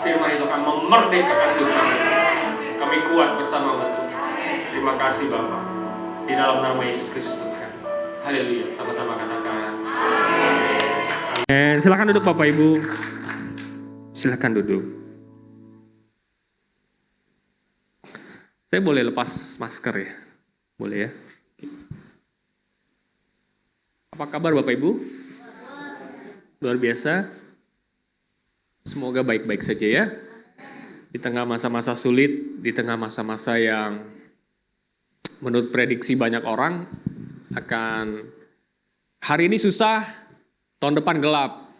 firman itu akan memerdekakan hidup kami. Kami kuat bersama Tuhan. Terima kasih Bapa. Di dalam nama Yesus Kristus Tuhan. Haleluya. Sama-sama katakan. Amin. Silakan duduk Bapak Ibu. Silakan duduk. Saya boleh lepas masker ya? Boleh ya? Apa kabar Bapak Ibu? Luar biasa. Semoga baik-baik saja ya. Di tengah masa-masa sulit, di tengah masa-masa yang menurut prediksi banyak orang akan hari ini susah, tahun depan gelap.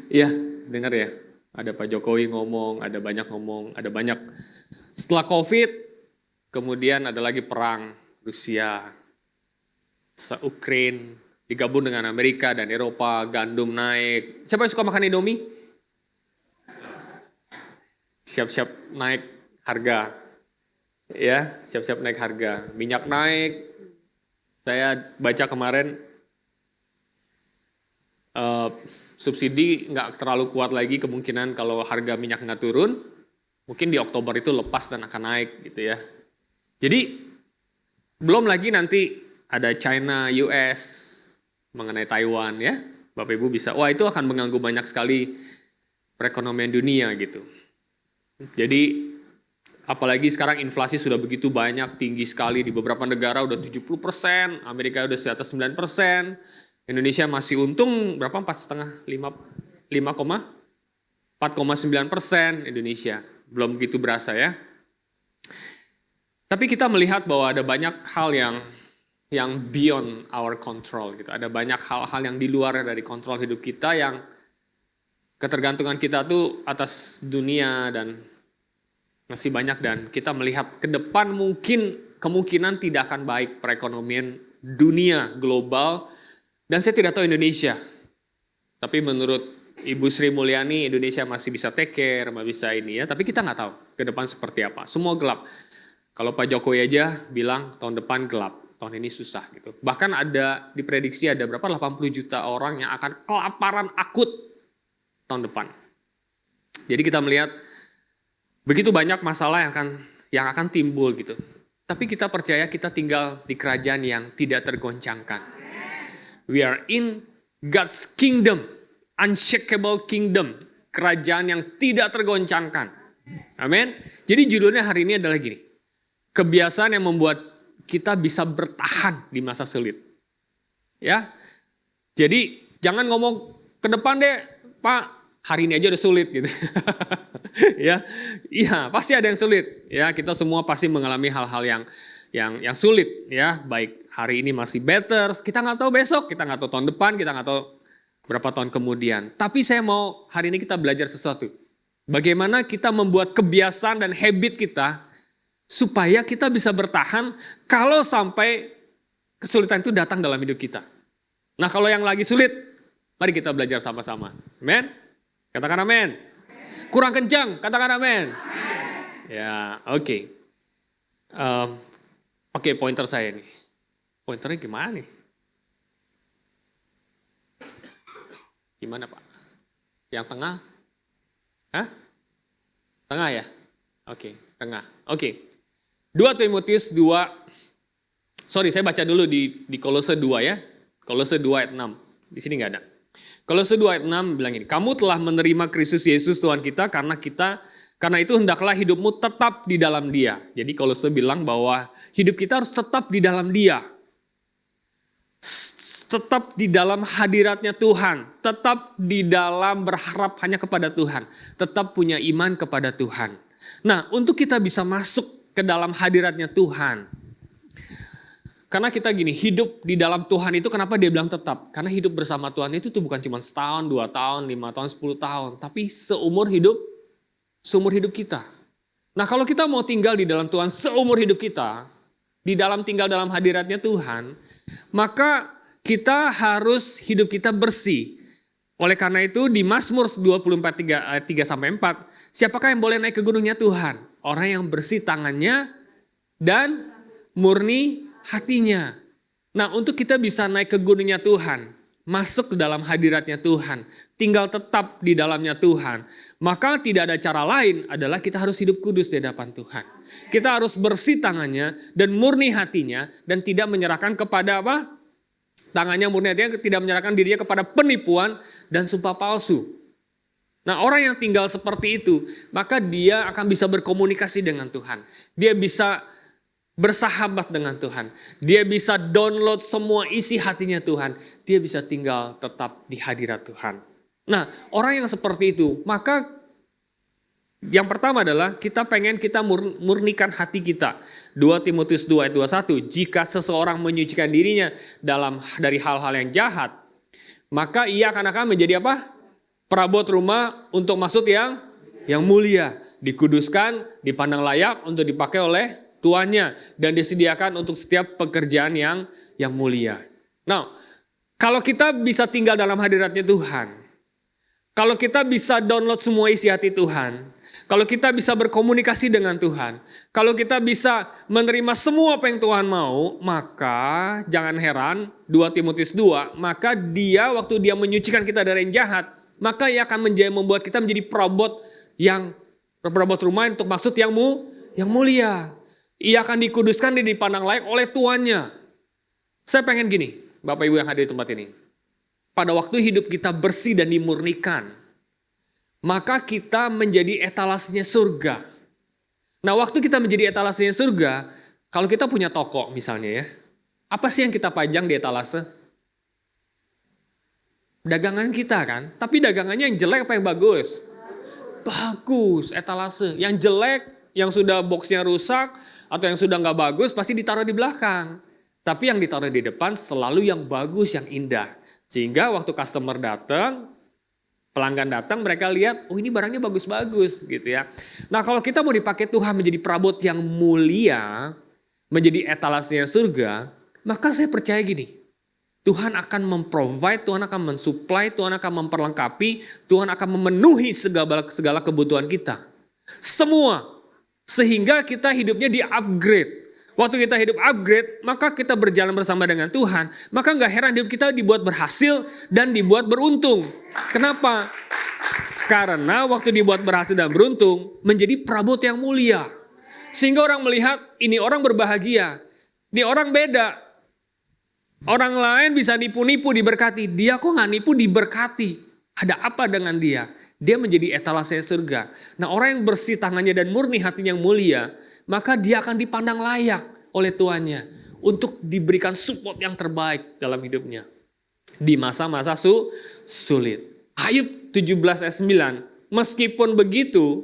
Iya, dengar ya. Ada Pak Jokowi ngomong, ada banyak ngomong, ada banyak. Setelah COVID, kemudian ada lagi perang Rusia, Ukraina, digabung dengan Amerika dan Eropa, gandum naik. Siapa yang suka makan Indomie? Siap-siap naik harga. Ya, siap-siap naik harga. Minyak naik. Saya baca kemarin, subsidi nggak terlalu kuat lagi, kemungkinan kalau harga minyak nggak turun, mungkin di Oktober itu lepas dan akan naik gitu ya. Jadi belum lagi nanti ada China, US, mengenai Taiwan ya, Bapak Ibu bisa, wah itu akan mengganggu banyak sekali perekonomian dunia gitu. Jadi apalagi sekarang inflasi sudah begitu banyak, tinggi sekali di beberapa negara udah 70%, Amerika udah di atas 9%. Indonesia masih untung berapa? 4,9% Indonesia. Belum begitu berasa ya. Tapi kita melihat bahwa ada banyak hal yang beyond our control gitu. Ada banyak hal-hal yang di luar dari kontrol hidup kita, yang ketergantungan kita tuh atas dunia dan masih banyak, dan kita melihat ke depan mungkin kemungkinan tidak akan baik perekonomian dunia global. Dan saya tidak tahu Indonesia, tapi menurut Ibu Sri Mulyani, Indonesia masih bisa take care, masih bisa ini ya. Tapi kita nggak tahu ke depan seperti apa. Semua gelap. Kalau Pak Jokowi aja bilang tahun depan gelap, tahun ini susah gitu. Bahkan ada diprediksi ada berapa 80 juta orang yang akan kelaparan akut tahun depan. Jadi kita melihat begitu banyak masalah yang akan timbul gitu. Tapi kita percaya kita tinggal di kerajaan yang tidak tergoncangkan. We are in God's kingdom, unshakable kingdom, kerajaan yang tidak tergoncangkan. Amin. Jadi judulnya hari ini adalah gini, kebiasaan yang membuat kita bisa bertahan di masa sulit. Ya, jadi jangan ngomong ke depan deh, Pak, hari ini aja udah sulit gitu. Ya, iya pasti ada yang sulit. Ya, kita semua pasti mengalami hal-hal yang sulit. Ya, baik hari ini masih better, kita nggak tahu besok, kita nggak tahu tahun depan, kita nggak tahu berapa tahun kemudian. Tapi saya mau hari ini kita belajar sesuatu. Bagaimana kita membuat kebiasaan dan habit kita supaya kita bisa bertahan kalau sampai kesulitan itu datang dalam hidup kita. Nah kalau yang lagi sulit, mari kita belajar sama-sama. Amin? Katakan amin. Kurang kencang, katakan amin. Ya, oke. Oke, pointer saya nih. Pointernya gimana nih? Gimana Pak? Yang tengah? Hah? Tengah ya? Oke, tengah. Oke. 2 Timotius 2. Sorry, saya baca dulu di Kolose 2 ya. Kolose 2 ayat 6. Di sini nggak ada. Kolose 2 ayat 6 bilang ini, kamu telah menerima Kristus Yesus Tuhan kita karena itu hendaklah hidupmu tetap di dalam Dia. Jadi Kolose bilang bahwa hidup kita harus tetap di dalam Dia. Tetap di dalam hadiratnya Tuhan, tetap di dalam berharap hanya kepada Tuhan, tetap punya iman kepada Tuhan. Nah, untuk kita bisa masuk ke dalam hadiratnya Tuhan, karena kita gini, hidup di dalam Tuhan itu kenapa dia bilang tetap? Karena hidup bersama Tuhan itu tuh bukan cuma setahun, 2 tahun, 5 tahun, 10 tahun, tapi seumur hidup kita. Nah, kalau kita mau tinggal di dalam Tuhan seumur hidup kita, di dalam tinggal dalam hadiratnya Tuhan, maka kita harus hidup kita bersih. Oleh karena itu di Mazmur 24 3-4, siapakah yang boleh naik ke gunungnya Tuhan? Orang yang bersih tangannya dan murni hatinya. Nah, untuk kita bisa naik ke gunungnya Tuhan, masuk ke dalam hadiratnya Tuhan, tinggal tetap di dalamnya Tuhan, maka tidak ada cara lain adalah kita harus hidup kudus di hadapan Tuhan. Kita harus bersih tangannya dan murni hatinya dan tidak menyerahkan kepada apa? Tangannya murni hatinya, tidak menyerahkan dirinya kepada penipuan dan sumpah palsu. Nah, orang yang tinggal seperti itu, maka dia akan bisa berkomunikasi dengan Tuhan. Dia bisa bersahabat dengan Tuhan. Dia bisa download semua isi hatinya Tuhan. Dia bisa tinggal tetap di hadirat Tuhan. Nah, orang yang seperti itu, maka yang pertama adalah kita murnikan hati kita. 2 Timotius 2 ayat 21, jika seseorang menyucikan dirinya dari hal-hal yang jahat, maka ia akan menjadi apa? Perabot rumah untuk maksud yang mulia, dikuduskan, dipandang layak untuk dipakai oleh tuannya dan disediakan untuk setiap pekerjaan yang mulia. Nah, kalau kita bisa tinggal dalam hadiratnya Tuhan, kalau kita bisa download semua isi hati Tuhan, kalau kita bisa berkomunikasi dengan Tuhan, kalau kita bisa menerima semua apa yang Tuhan mau, maka jangan heran 2 Timotius 2, maka dia waktu dia menyucikan kita dari yang jahat, maka ia akan membuat kita menjadi perabot rumah untuk maksud yang mulia. Ia akan dikuduskan dan dipandang layak oleh tuannya. Saya pengen gini, Bapak Ibu yang hadir di tempat ini. Pada waktu hidup kita bersih dan dimurnikan, maka kita menjadi etalasenya surga. Nah, waktu kita menjadi etalasenya surga, kalau kita punya toko misalnya ya, apa sih yang kita pajang di etalase? Dagangan kita kan, tapi dagangannya yang jelek apa yang bagus? Bagus, etalase. Yang jelek, yang sudah boxnya rusak, atau yang sudah nggak bagus, pasti ditaruh di belakang. Tapi yang ditaruh di depan selalu yang bagus, yang indah. Sehingga waktu customer datang, pelanggan datang, mereka lihat, oh ini barangnya bagus-bagus gitu ya. Nah, kalau kita mau dipakai Tuhan menjadi perabot yang mulia, menjadi etalasenya surga, maka saya percaya gini, Tuhan akan memprovide, Tuhan akan mensupply, Tuhan akan memperlengkapi, Tuhan akan memenuhi segala kebutuhan kita. Semua. Sehingga kita hidupnya di-upgrade. Waktu kita hidup upgrade, maka kita berjalan bersama dengan Tuhan. Maka gak heran hidup kita dibuat berhasil dan dibuat beruntung. Kenapa? Karena waktu dibuat berhasil dan beruntung, menjadi perabot yang mulia. Sehingga orang melihat, ini orang berbahagia. Ini orang beda. Orang lain bisa nipu-nipu diberkati. Dia kok gak nipu diberkati. Ada apa dengan dia? Dia menjadi etalase surga. Nah, orang yang bersih tangannya dan murni hatinya yang mulia, maka dia akan dipandang layak oleh tuannya untuk diberikan support yang terbaik dalam hidupnya di masa-masa sulit. Ayub 17 ayat 9. Meskipun begitu,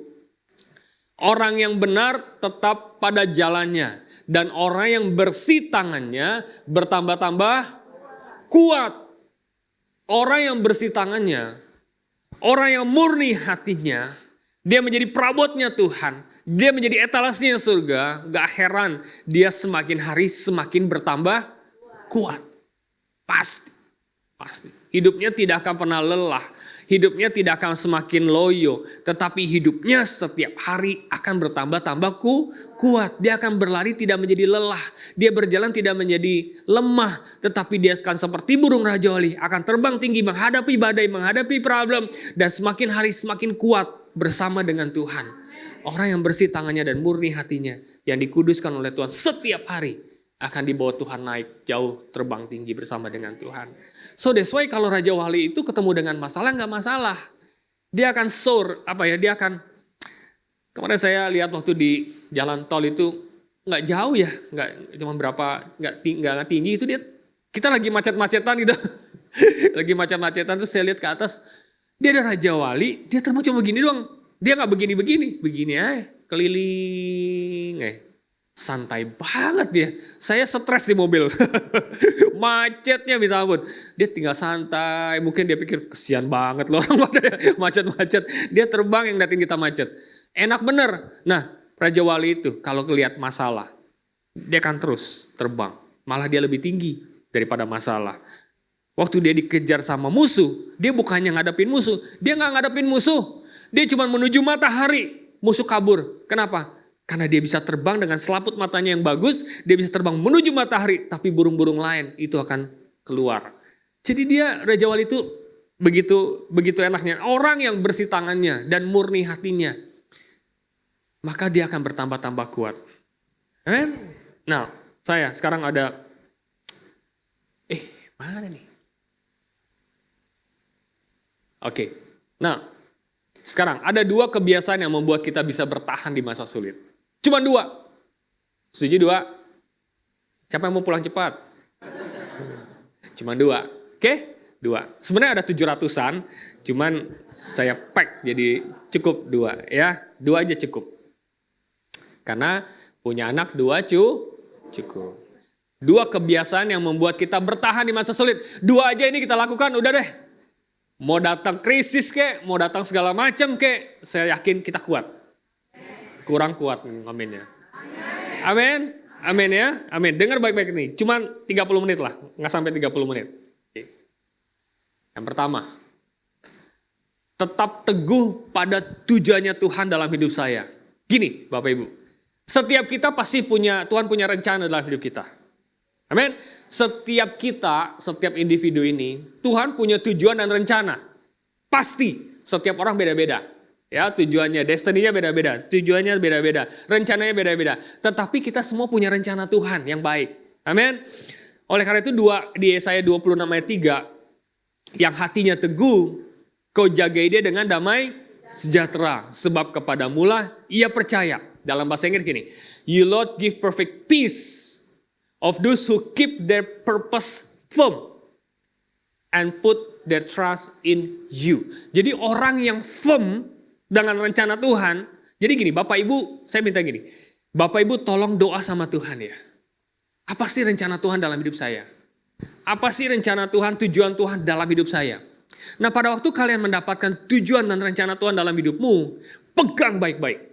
orang yang benar tetap pada jalannya dan orang yang bersih tangannya bertambah-tambah kuat. Orang yang bersih tangannya, orang yang murni hatinya, dia menjadi perabotnya Tuhan. Dia menjadi etalasenya surga, gak heran dia semakin hari semakin bertambah kuat. Pasti. Hidupnya tidak akan pernah lelah. Hidupnya tidak akan semakin loyo. Tetapi hidupnya setiap hari akan bertambah-tambah kuat. Dia akan berlari tidak menjadi lelah. Dia berjalan tidak menjadi lemah. Tetapi dia akan seperti burung rajawali. Akan terbang tinggi menghadapi badai, menghadapi problem. Dan semakin hari semakin kuat bersama dengan Tuhan. Orang yang bersih tangannya dan murni hatinya, yang dikuduskan oleh Tuhan setiap hari, akan dibawa Tuhan naik jauh, terbang tinggi bersama dengan Tuhan. So that's why kalau Raja Wali itu ketemu dengan masalah, gak masalah. Dia akan soar, dia akan, kemarin saya lihat waktu di jalan tol itu, gak jauh ya, gak cuma berapa, gak tinggi itu dia, kita lagi macet-macetan gitu. Lagi macet-macetan terus saya lihat ke atas, dia ada Raja Wali, dia terbang cuma begini doang. Dia gak begini aja, keliling santai banget dia. Saya stres di mobil, macetnya minta ampun. Dia tinggal santai, mungkin dia pikir kesian banget loh orang pada macet-macet. Dia terbang yang datin kita macet. Enak bener. Nah, Raja Wali itu kalau ngelihat masalah, dia akan terus terbang. Malah dia lebih tinggi daripada masalah. Waktu dia dikejar sama musuh, dia bukannya ngadepin musuh, dia gak ngadepin musuh. Dia cuma menuju matahari, musuh kabur. Kenapa? Karena dia bisa terbang dengan selaput matanya yang bagus, dia bisa terbang menuju matahari, tapi burung-burung lain itu akan keluar. Jadi dia, Raja Wali itu begitu enaknya. Orang yang bersih tangannya dan murni hatinya, maka dia akan bertambah-tambah kuat. Amen. Nah, saya sekarang ada, mana nih? Oke. Nah, sekarang ada 2 kebiasaan yang membuat kita bisa bertahan di masa sulit. Cuma 2. Setuju 2? Siapa yang mau pulang cepat? Cuma 2. Oke? 2. Sebenarnya ada 700-an, cuman saya pack jadi cukup 2 ya. 2 aja cukup. Karena punya anak 2 cukup. 2 kebiasaan yang membuat kita bertahan di masa sulit. 2 aja ini kita lakukan, udah deh. Mau datang krisis kek, mau datang segala macam kek, saya yakin kita kuat. Kurang kuat, amin ya. Amin, amin ya, amin. Dengar baik-baik nih, cuman 30 menit lah, nggak sampai 30 menit. Oke. Yang pertama, tetap teguh pada tujuannya Tuhan dalam hidup saya. Gini Bapak Ibu, setiap kita pasti Tuhan punya rencana dalam hidup kita. Amin. Setiap individu ini, Tuhan punya tujuan dan rencana. Pasti, setiap orang beda-beda. Ya, tujuannya, destininya beda-beda, tujuannya beda-beda, rencananya beda-beda. Tetapi kita semua punya rencana Tuhan yang baik. Amin. Oleh karena itu di Yesaya 26 ayat 3, yang hatinya teguh, kau jagai dia dengan damai sejahtera. Sebab kepadamulah ia percaya. Dalam bahasa Inggris gini, you Lord give perfect peace of those who keep their purpose firm and put their trust in you. Jadi orang yang firm dengan rencana Tuhan. Jadi gini, Bapak Ibu, saya minta gini. Bapak Ibu tolong doa sama Tuhan ya. Apa sih rencana Tuhan dalam hidup saya? Apa sih rencana Tuhan, tujuan Tuhan dalam hidup saya? Nah, pada waktu kalian mendapatkan tujuan dan rencana Tuhan dalam hidupmu, pegang baik-baik.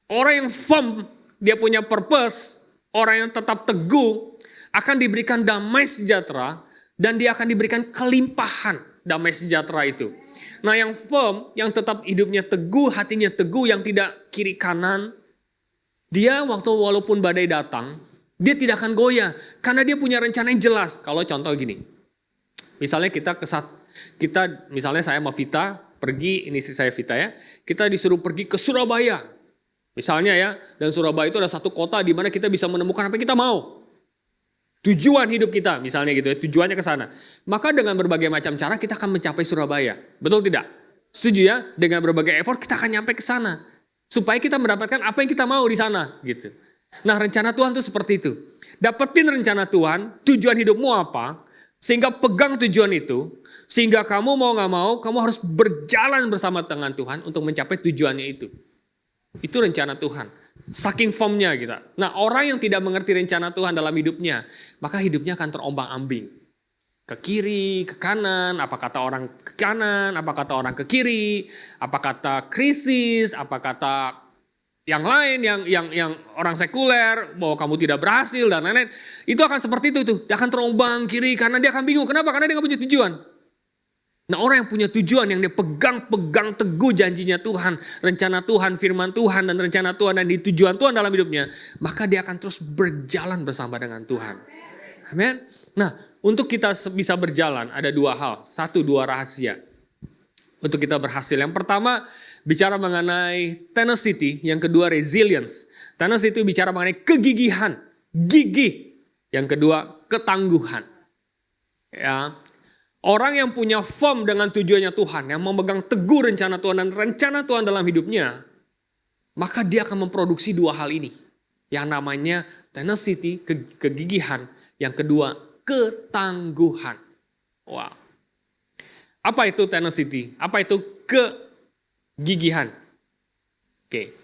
Orang yang firm, dia punya purpose, orang yang tetap teguh akan diberikan damai sejahtera dan dia akan diberikan kelimpahan damai sejahtera itu. Nah, yang firm, yang tetap hidupnya teguh, hatinya teguh, yang tidak kiri kanan, dia walaupun badai datang, dia tidak akan goyah karena dia punya rencana yang jelas. Kalau contoh gini, misalnya misalnya saya sama Vita pergi, ini saya Vita ya, kita disuruh pergi ke Surabaya. Misalnya ya, dan Surabaya itu ada satu kota di mana kita bisa menemukan apa yang kita mau. Tujuan hidup kita, misalnya gitu ya, tujuannya ke sana. Maka dengan berbagai macam cara kita akan mencapai Surabaya. Betul tidak? Setuju ya? Dengan berbagai effort kita akan nyampe ke sana. Supaya kita mendapatkan apa yang kita mau di sana. Gitu. Nah, rencana Tuhan itu seperti itu. Dapetin rencana Tuhan, tujuan hidupmu apa, sehingga pegang tujuan itu, sehingga kamu mau gak mau, kamu harus berjalan bersama dengan Tuhan untuk mencapai tujuannya itu. Itu rencana Tuhan. Saking firmnya kita. Nah, orang yang tidak mengerti rencana Tuhan dalam hidupnya, maka hidupnya akan terombang-ambing. Ke kiri, ke kanan, apa kata orang ke kanan, apa kata orang ke kiri, apa kata krisis, apa kata yang lain, yang orang sekuler, bahwa kamu tidak berhasil dan lain-lain. Itu akan seperti itu tuh. Dia akan terombang kiri kanan, dia akan bingung. Kenapa? Karena dia gak punya tujuan. Nah, orang yang punya tujuan, yang dia pegang teguh janjinya Tuhan, rencana Tuhan, firman Tuhan, dan rencana Tuhan, dan di tujuan Tuhan dalam hidupnya, maka dia akan terus berjalan bersama dengan Tuhan. Amin. Nah, untuk kita bisa berjalan ada 2 hal. 1, 2 rahasia untuk kita berhasil. Yang pertama, bicara mengenai tenacity. Yang kedua, resilience. Tenacity itu bicara mengenai kegigihan, gigih. Yang kedua, ketangguhan. Ya. Orang yang punya firm dengan tujuannya Tuhan, yang memegang teguh rencana Tuhan dan rencana Tuhan dalam hidupnya, maka dia akan memproduksi 2 hal ini. Yang namanya tenacity, kegigihan. Yang kedua, ketangguhan. Wow. Apa itu tenacity? Apa itu kegigihan? Oke,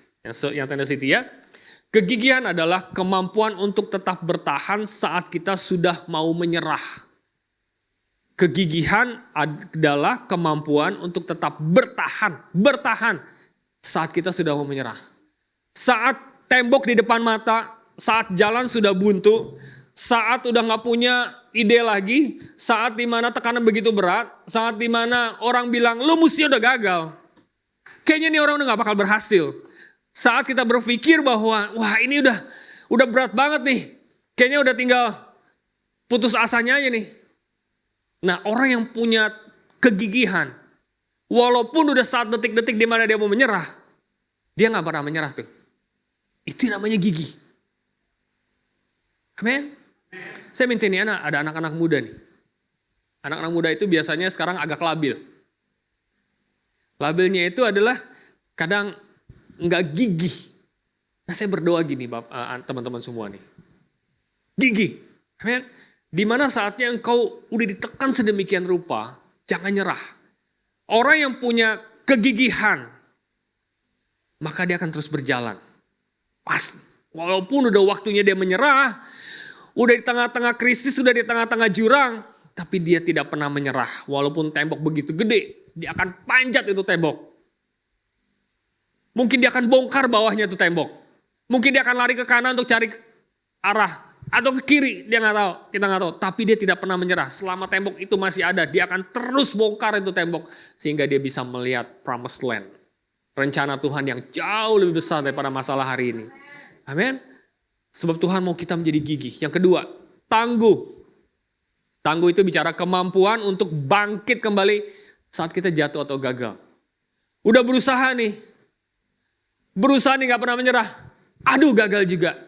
yang tenacity ya. Kegigihan adalah kemampuan untuk tetap bertahan saat kita sudah mau menyerah. Kegigihan adalah kemampuan untuk tetap bertahan saat kita sudah mau menyerah. Saat tembok di depan mata, saat jalan sudah buntu, saat udah gak punya ide lagi, saat dimana tekanan begitu berat, saat dimana orang bilang, lu mesti udah gagal. Kayaknya nih orang udah gak bakal berhasil. Saat kita berpikir bahwa, wah ini udah berat banget nih. Kayaknya udah tinggal putus asanya aja nih. Nah, orang yang punya kegigihan. Walaupun udah saat detik-detik di mana dia mau menyerah, dia nggak pernah menyerah tuh. Itu namanya gigih. Amin. Saya minta ini ada anak-anak muda nih. Anak-anak muda itu biasanya sekarang agak labil. Labilnya itu adalah kadang nggak gigih. Nah, saya berdoa gini, teman-teman semua nih. Gigih. Amin. Di mana saatnya engkau udah ditekan sedemikian rupa, jangan nyerah. Orang yang punya kegigihan, maka dia akan terus berjalan. Pas, walaupun udah waktunya dia menyerah, udah di tengah-tengah krisis, udah di tengah-tengah jurang, tapi dia tidak pernah menyerah. Walaupun tembok begitu gede, dia akan panjat itu tembok. Mungkin dia akan bongkar bawahnya itu tembok. Mungkin dia akan lari ke kanan untuk cari arah. Atau ke kiri, dia nggak tahu, kita nggak tahu. Tapi dia tidak pernah menyerah. Selama tembok itu masih ada, dia akan terus bongkar itu tembok. Sehingga dia bisa melihat promised land. Rencana Tuhan yang jauh lebih besar daripada masalah hari ini. Amin. Sebab Tuhan mau kita menjadi gigih. Yang kedua, tangguh. Tangguh itu bicara kemampuan untuk bangkit kembali saat kita jatuh atau gagal. Udah berusaha nih. Berusaha nih gak pernah menyerah. Aduh, gagal juga.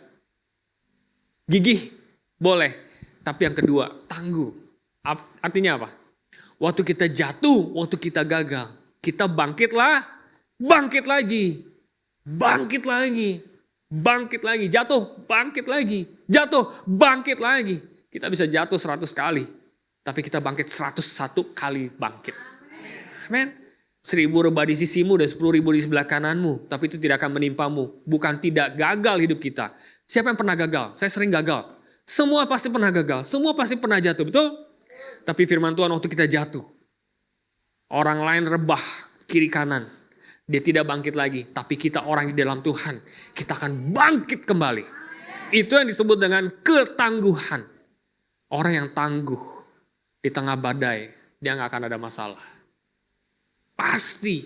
Gigih boleh, tapi yang kedua tangguh. Artinya apa? Waktu kita jatuh, waktu kita gagal, kita bangkit lagi, jatuh, bangkit lagi. Kita bisa jatuh 100 kali, tapi kita bangkit 101 kali bangkit. Amin. 1000 rebah di sisimu dan 10.000 di sebelah kananmu, tapi itu tidak akan menimpamu. Bukan tidak gagal hidup kita. Siapa yang pernah gagal? Saya sering gagal. Semua pasti pernah gagal. Semua pasti pernah jatuh, betul? Tapi firman Tuhan waktu kita jatuh. Orang lain rebah kiri kanan. Dia tidak bangkit lagi. Tapi kita orang di dalam Tuhan. Kita akan bangkit kembali. Itu yang disebut dengan ketangguhan. Orang yang tangguh di tengah badai. Dia gak akan ada masalah. Pasti.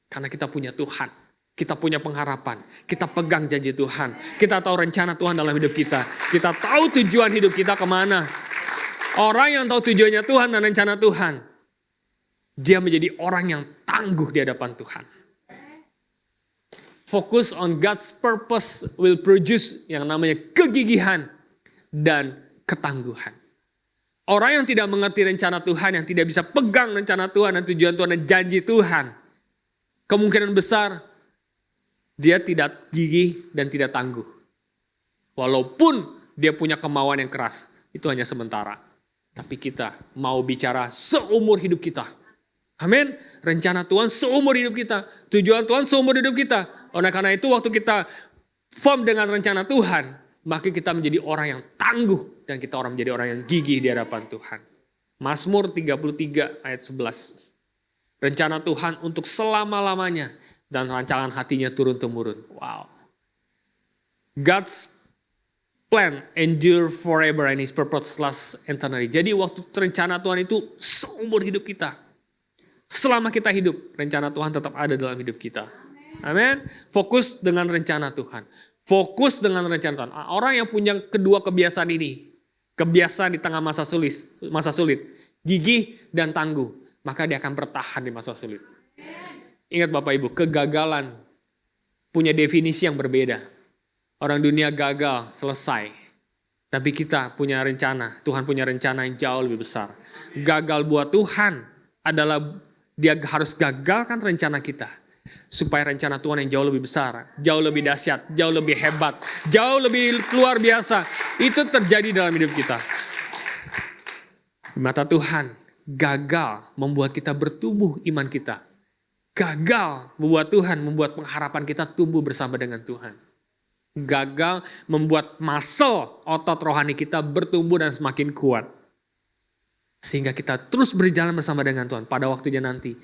Karena kita punya Tuhan. Kita punya pengharapan, kita pegang janji Tuhan, kita tahu rencana Tuhan dalam hidup kita, kita tahu tujuan hidup kita kemana. Orang yang tahu tujuannya Tuhan dan rencana Tuhan, dia menjadi orang yang tangguh di hadapan Tuhan. Focus on God's purpose will produce yang namanya kegigihan dan ketangguhan. Orang yang tidak mengerti rencana Tuhan, yang tidak bisa pegang rencana Tuhan dan tujuan Tuhan dan janji Tuhan, kemungkinan besar dia tidak gigih dan tidak tangguh. Walaupun dia punya kemauan yang keras, itu hanya sementara. Tapi kita mau bicara seumur hidup kita. Amin. Rencana Tuhan seumur hidup kita. Tujuan Tuhan seumur hidup kita. Oleh karena itu waktu kita firm dengan rencana Tuhan, maka kita menjadi orang yang tangguh. Dan kita menjadi orang yang gigih di hadapan Tuhan. Mazmur 33 ayat 11. Rencana Tuhan untuk selama-lamanya. Dan rancangan hatinya turun-temurun. Wow. God's plan endure forever and his purpose lasts eternally. Jadi waktu rencana Tuhan itu seumur hidup kita. Selama kita hidup, rencana Tuhan tetap ada dalam hidup kita. Amin. Fokus dengan rencana Tuhan. Fokus dengan rencana Tuhan. Orang yang punya kedua kebiasaan ini. Kebiasaan di tengah masa sulit. Gigih dan tangguh. Maka dia akan bertahan di masa sulit. Ingat Bapak Ibu, kegagalan punya definisi yang berbeda. Orang dunia gagal, selesai. Tapi kita punya rencana, Tuhan punya rencana yang jauh lebih besar. Gagal buat Tuhan adalah dia harus gagalkan rencana kita. Supaya rencana Tuhan yang jauh lebih besar, jauh lebih dahsyat, jauh lebih hebat, jauh lebih luar biasa. Itu terjadi dalam hidup kita. Di mata Tuhan, gagal membuat kita bertumbuh iman kita. Gagal membuat Tuhan, membuat pengharapan kita tumbuh bersama dengan Tuhan. Gagal membuat muscle otot rohani kita bertumbuh dan semakin kuat. Sehingga kita terus berjalan bersama dengan Tuhan. Pada waktunya nanti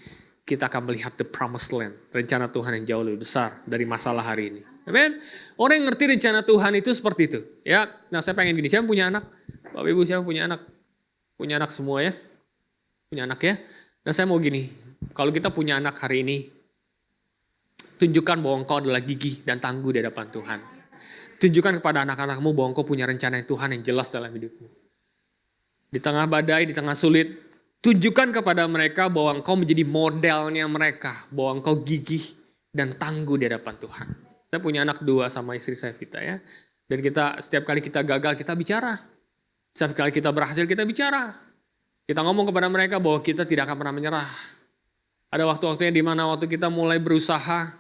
kita akan melihat the promised land. Rencana Tuhan yang jauh lebih besar dari masalah hari ini. Amen. Orang yang ngerti rencana Tuhan itu seperti itu. Ya, nah saya pengen gini, siapa punya anak? Bapak Ibu siapa punya anak? Punya anak semua ya? Punya anak ya? Nah saya mau gini. Kalau kita punya anak hari ini, tunjukkan bahwa engkau adalah gigih dan tangguh di hadapan Tuhan. Tunjukkan kepada anak-anakmu bahwa engkau punya rencana Tuhan yang jelas dalam hidupmu. Di tengah badai, di tengah sulit, Tunjukkan kepada mereka bahwa engkau menjadi modelnya mereka. Bahwa engkau gigih dan tangguh di hadapan Tuhan. Saya punya anak 2 sama istri saya Vita ya. Dan kita setiap kali kita gagal kita bicara. Setiap kali kita berhasil kita bicara. Kita ngomong kepada mereka bahwa kita tidak akan pernah menyerah. Ada waktu-waktunya di mana waktu kita mulai berusaha,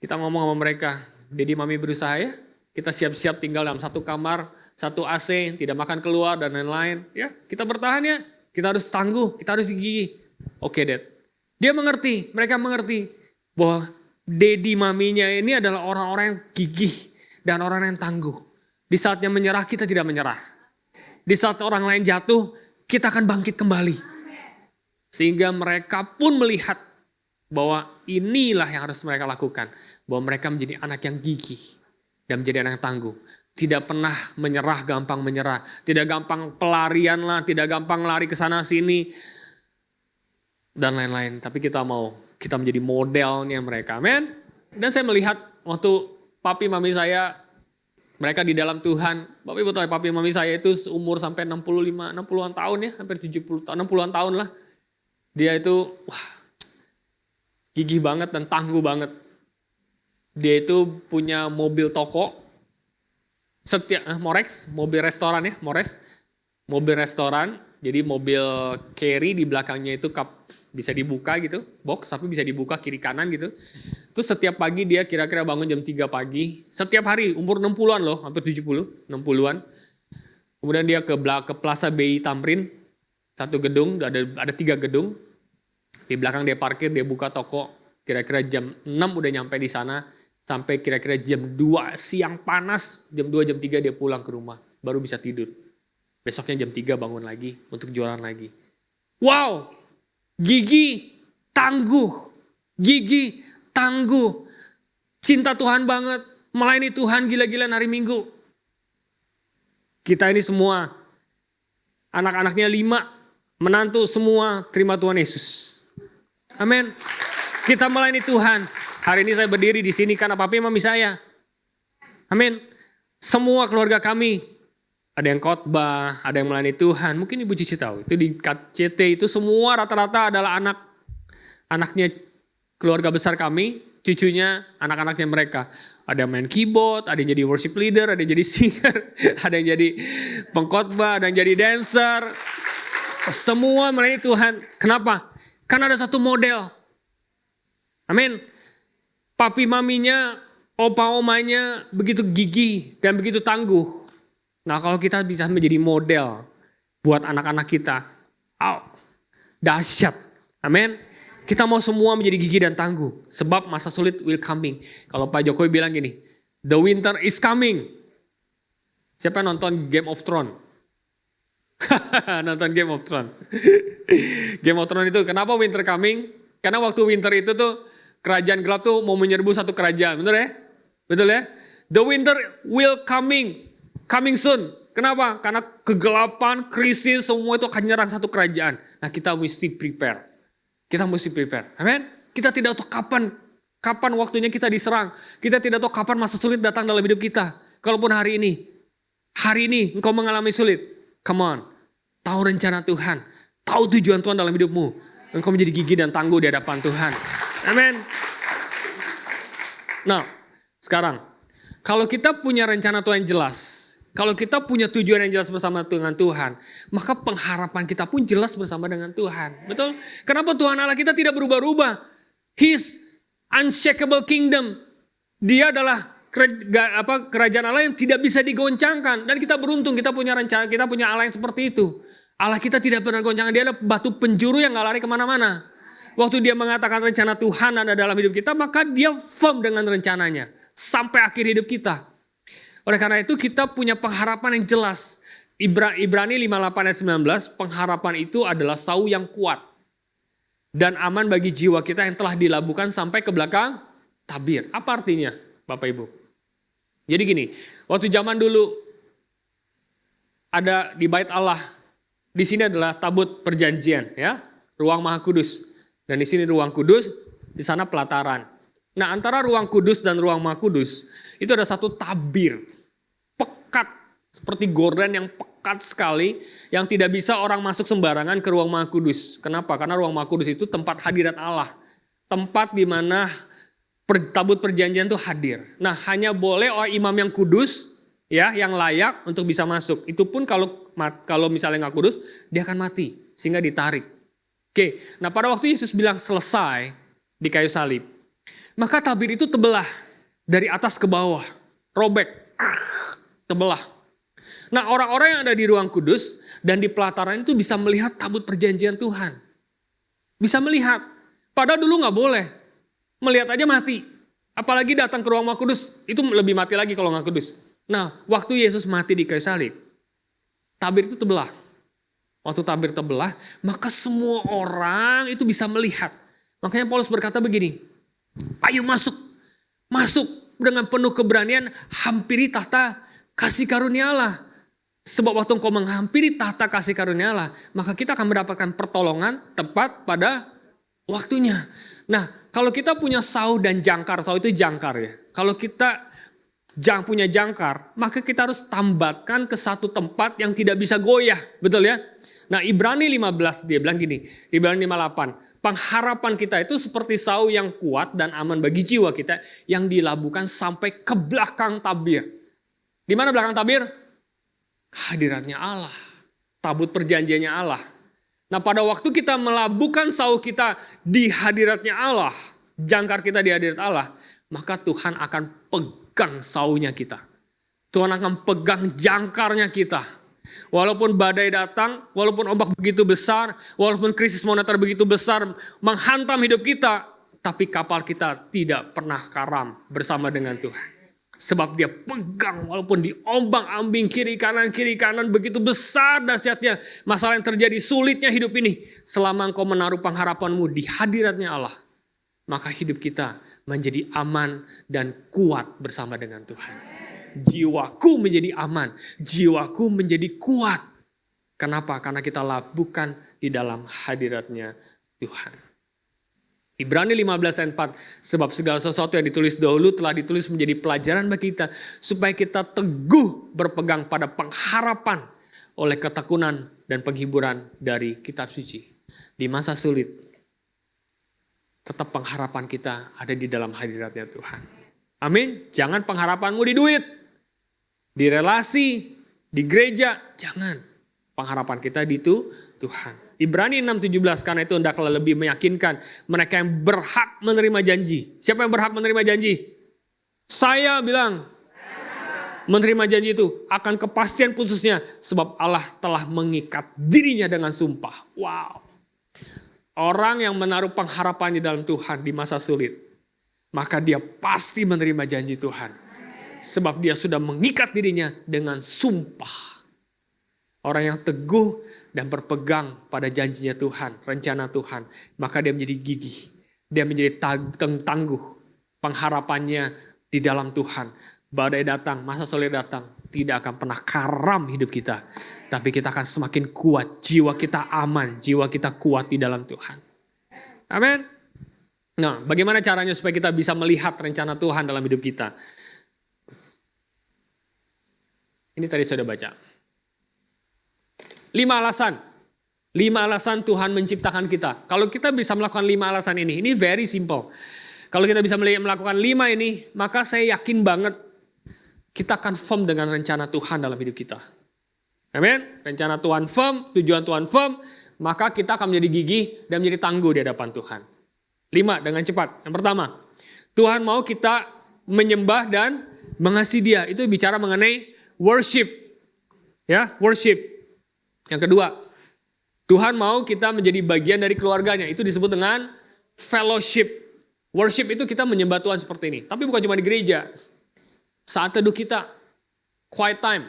kita ngomong sama mereka, Dedi Mami berusaha ya, kita siap-siap tinggal dalam satu kamar, satu AC, tidak makan keluar dan lain-lain. Ya, kita bertahan ya, kita harus tangguh, kita harus gigih. Oke Dad. Dia mengerti, mereka mengerti bahwa Dedi Maminya ini adalah orang-orang yang gigih dan orang yang tangguh. Di saatnya menyerah, kita tidak menyerah. Di saat orang lain jatuh, kita akan bangkit kembali. Sehingga mereka pun melihat bahwa inilah yang harus mereka lakukan. Bahwa mereka menjadi anak yang gigih dan menjadi anak yang tangguh. Tidak pernah menyerah, gampang menyerah. Tidak gampang pelarian lah, tidak gampang lari ke sana sini. Dan lain-lain. Tapi kita menjadi modelnya mereka. Amin. Dan saya melihat waktu papi mami saya, mereka di dalam Tuhan. Bapak Ibu tahu papi mami saya itu umur sampai 60-an tahun ya. Hampir 60-an tahun lah. Dia itu gigih banget dan tangguh banget. Dia itu punya mobil toko, Morex, mobil restoran ya, mobil restoran. Jadi mobil carry di belakangnya itu bisa dibuka gitu, box tapi bisa dibuka kiri kanan gitu. Terus setiap pagi dia kira-kira bangun jam 3 pagi, setiap hari umur 60-an loh, hampir 70, 60-an. Kemudian dia ke Plaza BI Tamrin, satu gedung, ada 3 gedung. Di belakang dia parkir, dia buka toko, kira-kira jam 6 udah nyampe di sana, sampai kira-kira jam 2 siang panas, jam 2, jam 3 dia pulang ke rumah, baru bisa tidur. Besoknya jam 3 bangun lagi, untuk jualan lagi. Wow, gigih, tangguh, cinta Tuhan banget, melayani Tuhan gila-gilaan hari Minggu. Kita ini semua, anak-anaknya 5, menantu semua terima Tuhan Yesus. Amin. Kita melayani Tuhan. Hari ini saya berdiri di sini karena papi mami saya. Amin. Semua keluarga kami. Ada yang khotbah, ada yang melayani Tuhan. Mungkin Ibu Cici tahu. Itu di KCT itu semua rata-rata adalah anaknya keluarga besar kami. Cucunya, anak-anaknya mereka. Ada yang main keyboard, ada yang jadi worship leader, ada yang jadi singer, ada yang jadi pengkhotbah, ada yang jadi dancer. Semua melayani Tuhan. Kenapa? Karena ada satu model. Amin. Papi maminya, opa omanya begitu gigih dan begitu tangguh. Nah kalau kita bisa menjadi model buat anak-anak kita. Dahsyat. Amin. Kita mau semua menjadi gigih dan tangguh. Sebab masa sulit will coming. Kalau Pak Jokowi bilang gini, the winter is coming. Siapa yang nonton Game of Thrones? Nonton Game of Thrones. Game of Thrones itu kenapa winter coming? Karena waktu winter itu tuh kerajaan gelap tuh mau menyerbu satu kerajaan. Betul ya? Betul ya? The winter will coming soon. Kenapa? Karena kegelapan, krisis, semua itu akan nyerang satu kerajaan. Nah kita mesti prepare. Amin. Kita tidak tahu kapan waktunya kita diserang. Kita tidak tahu kapan masa sulit datang dalam hidup kita. Kalaupun hari ini engkau mengalami sulit. Come on, tahu rencana Tuhan, tahu tujuan Tuhan dalam hidupmu. Engkau menjadi gigih dan tangguh di hadapan Tuhan. Amin. Nah, sekarang, kalau kita punya rencana Tuhan jelas, kalau kita punya tujuan yang jelas bersama dengan Tuhan, maka pengharapan kita pun jelas bersama dengan Tuhan. Betul? Kenapa Tuhan Allah kita tidak berubah-ubah? His unshakable kingdom. Dia adalah kerajaan Allah yang tidak bisa digoncangkan. Dan kita beruntung, kita punya rencana, kita punya Allah yang seperti itu. Allah kita tidak pernah goncangkan, dia adalah batu penjuru yang gak lari kemana-mana. Waktu dia mengatakan rencana Tuhan ada dalam hidup kita, maka dia firm dengan rencananya. Sampai akhir hidup kita. Oleh karena itu kita punya pengharapan yang jelas. Ibrani 58 ayat 19, pengharapan itu adalah sau yang kuat. Dan aman bagi jiwa kita yang telah dilabuhkan sampai ke belakang tabir. Apa artinya Bapak Ibu? Jadi gini, waktu zaman dulu ada di bait Allah, di sini adalah tabut perjanjian, ya, ruang maha kudus. Dan di sini ruang kudus, di sana pelataran. Nah antara ruang kudus dan ruang maha kudus, itu ada satu tabir, pekat, seperti gorden yang pekat ketat sekali yang tidak bisa orang masuk sembarangan ke ruang Maha Kudus. Kenapa? Karena ruang Maha Kudus itu tempat hadirat Allah. Tempat di mana tabut perjanjian itu hadir. Nah, hanya boleh imam yang kudus, ya, yang layak untuk bisa masuk. Itu pun kalau misalnya nggak kudus, dia akan mati sehingga ditarik. Oke, nah pada waktu Yesus bilang selesai di kayu salib, maka tabir itu terbelah dari atas ke bawah, robek, terbelah. Nah, orang-orang yang ada di ruang kudus dan di pelataran itu bisa melihat tabut perjanjian Tuhan. Bisa melihat. Padahal dulu nggak boleh. Melihat aja mati. Apalagi datang ke ruang Maha Kudus, itu lebih mati lagi kalau nggak kudus. Nah, waktu Yesus mati di kayu salib, tabir itu terbelah. Waktu tabir terbelah, maka semua orang itu bisa melihat. Makanya Paulus berkata begini, ayo masuk. Masuk dengan penuh keberanian, hampiri tahta kasih karunia Allah. Sebab waktu engkau menghampiri tahta kasih karunia Allah, maka kita akan mendapatkan pertolongan tepat pada waktunya. Nah, kalau kita punya sau dan jangkar, sau itu jangkar ya. Kalau kita punya jangkar, maka kita harus tambatkan ke satu tempat yang tidak bisa goyah. Betul ya? Nah, Ibrani 15 dia bilang gini, Ibrani 58. Pengharapan kita itu seperti sau yang kuat dan aman bagi jiwa kita yang dilabuhkan sampai ke belakang tabir. Di mana belakang tabir? Hadiratnya Allah. Tabut perjanjiannya Allah. Nah, pada waktu kita melabuhkan sau kita di hadiratnya Allah, jangkar kita di hadirat Allah, maka Tuhan akan pegang saunya kita. Tuhan akan pegang jangkarnya kita. Walaupun badai datang, walaupun ombak begitu besar, walaupun krisis moneter begitu besar menghantam hidup kita, tapi kapal kita tidak pernah karam bersama dengan Tuhan. Sebab dia pegang walaupun diombang-ambing kiri kanan begitu besar dahsyatnya masalah yang terjadi, sulitnya hidup ini. Selama engkau menaruh pengharapanmu di hadiratnya Allah, maka hidup kita menjadi aman dan kuat bersama dengan Tuhan. Jiwaku menjadi aman, jiwaku menjadi kuat. Kenapa? Karena kita labuhkan di dalam hadiratnya Tuhan. Ibrani 15 ayat 4, sebab segala sesuatu yang ditulis dahulu telah ditulis menjadi pelajaran bagi kita, supaya kita teguh berpegang pada pengharapan oleh ketekunan dan penghiburan dari kitab suci. Di masa sulit, tetap pengharapan kita ada di dalam hadiratnya Tuhan. Amin. Jangan pengharapanmu di duit, di relasi, di gereja, jangan. Pengharapan kita di Tuhan. Ibrani 6:17, karena itu hendaklah lebih meyakinkan mereka yang berhak menerima janji. Siapa yang berhak menerima janji? Saya bilang menerima janji itu akan kepastian khususnya sebab Allah telah mengikat dirinya dengan sumpah. Wow. Orang yang menaruh pengharapan di dalam Tuhan di masa sulit, maka dia pasti menerima janji Tuhan. Sebab dia sudah mengikat dirinya dengan sumpah. Orang yang teguh dan berpegang pada janjinya Tuhan, rencana Tuhan, maka dia menjadi gigih. Dia menjadi tangguh. Pengharapannya di dalam Tuhan. Badai datang, masa sulit datang, tidak akan pernah karam hidup kita. Tapi kita akan semakin kuat, jiwa kita aman, jiwa kita kuat di dalam Tuhan. Amin. Nah, bagaimana caranya supaya kita bisa melihat rencana Tuhan dalam hidup kita? Ini tadi saya sudah baca. 5 alasan. 5 alasan Tuhan menciptakan kita. Kalau kita bisa melakukan 5 alasan ini very simple. Kalau kita bisa melakukan 5 ini, maka saya yakin banget kita akan firm dengan rencana Tuhan dalam hidup kita. Amin. Rencana Tuhan firm, tujuan Tuhan firm, maka kita akan menjadi gigih dan menjadi tangguh di hadapan Tuhan. 5 dengan cepat. Yang pertama, Tuhan mau kita menyembah dan mengasihi Dia. Itu bicara mengenai worship. Ya, worship. Yang kedua, Tuhan mau kita menjadi bagian dari keluarganya. Itu disebut dengan fellowship. Worship itu kita menyembah Tuhan seperti ini. Tapi bukan cuma di gereja. Saat teduh kita, quiet time.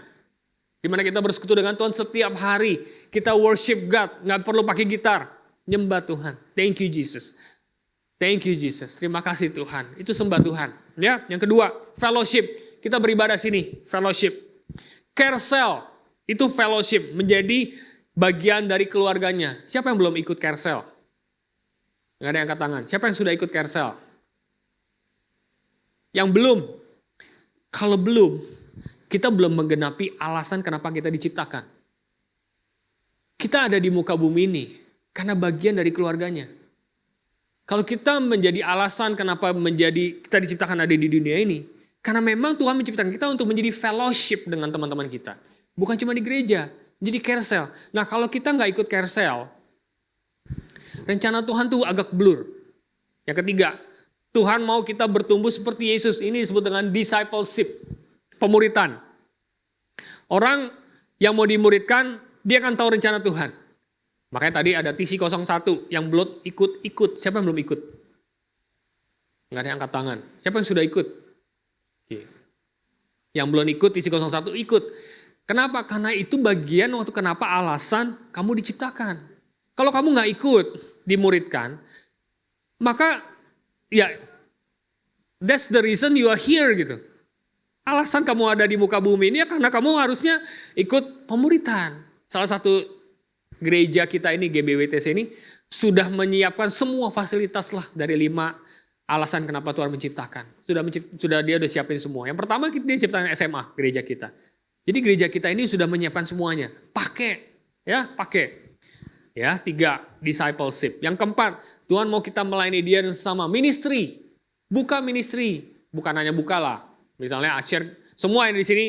Di mana kita bersekutu dengan Tuhan setiap hari. Kita worship God. Nggak perlu pakai gitar. Nyembah Tuhan. Thank you Jesus. Thank you Jesus. Terima kasih Tuhan. Itu sembah Tuhan. Ya, yang kedua, fellowship. Kita beribadah sini. Fellowship. Care cell. Itu fellowship, menjadi bagian dari keluarganya. Siapa yang belum ikut care cell? Nggak ada yang angkat tangan. Siapa yang sudah ikut care cell? Yang belum. Kalau belum, kita belum menggenapi alasan kenapa kita diciptakan. Kita ada di muka bumi ini karena bagian dari keluarganya. Kalau kita menjadi alasan kenapa kita diciptakan ada di dunia ini, karena memang Tuhan menciptakan kita untuk menjadi fellowship dengan teman-teman kita. Bukan cuma di gereja, jadi carousel. Nah kalau kita nggak ikut carousel, rencana Tuhan tuh agak blur. Yang ketiga, Tuhan mau kita bertumbuh seperti Yesus. Ini disebut dengan discipleship, pemuritan. Orang yang mau dimuridkan, dia akan tahu rencana Tuhan. Makanya tadi ada TC01 yang belum ikut. Siapa yang belum ikut? Nggak ada yang angkat tangan. Siapa yang sudah ikut? Oke. Yang belum ikut TC01 ikut. Kenapa? Karena itu bagian waktu kenapa alasan kamu diciptakan. Kalau kamu nggak ikut dimuridkan, maka ya that's the reason you are here gitu. Alasan kamu ada di muka bumi ini ya karena kamu harusnya ikut pemuritan. Salah satu gereja kita ini, GBWTC ini, sudah menyiapkan semua fasilitas lah dari 5 alasan kenapa Tuhan menciptakan. Dia udah siapin semua. Yang pertama dia ciptakan SMA, gereja kita. Jadi gereja kita ini sudah menyiapkan semuanya. Pakai. Ya, 3, discipleship. Yang keempat, Tuhan mau kita melayani dia dan sesama. Ministry. Buka ministry. Bukan hanya buka lah. Misalnya Acer, semua yang di sini,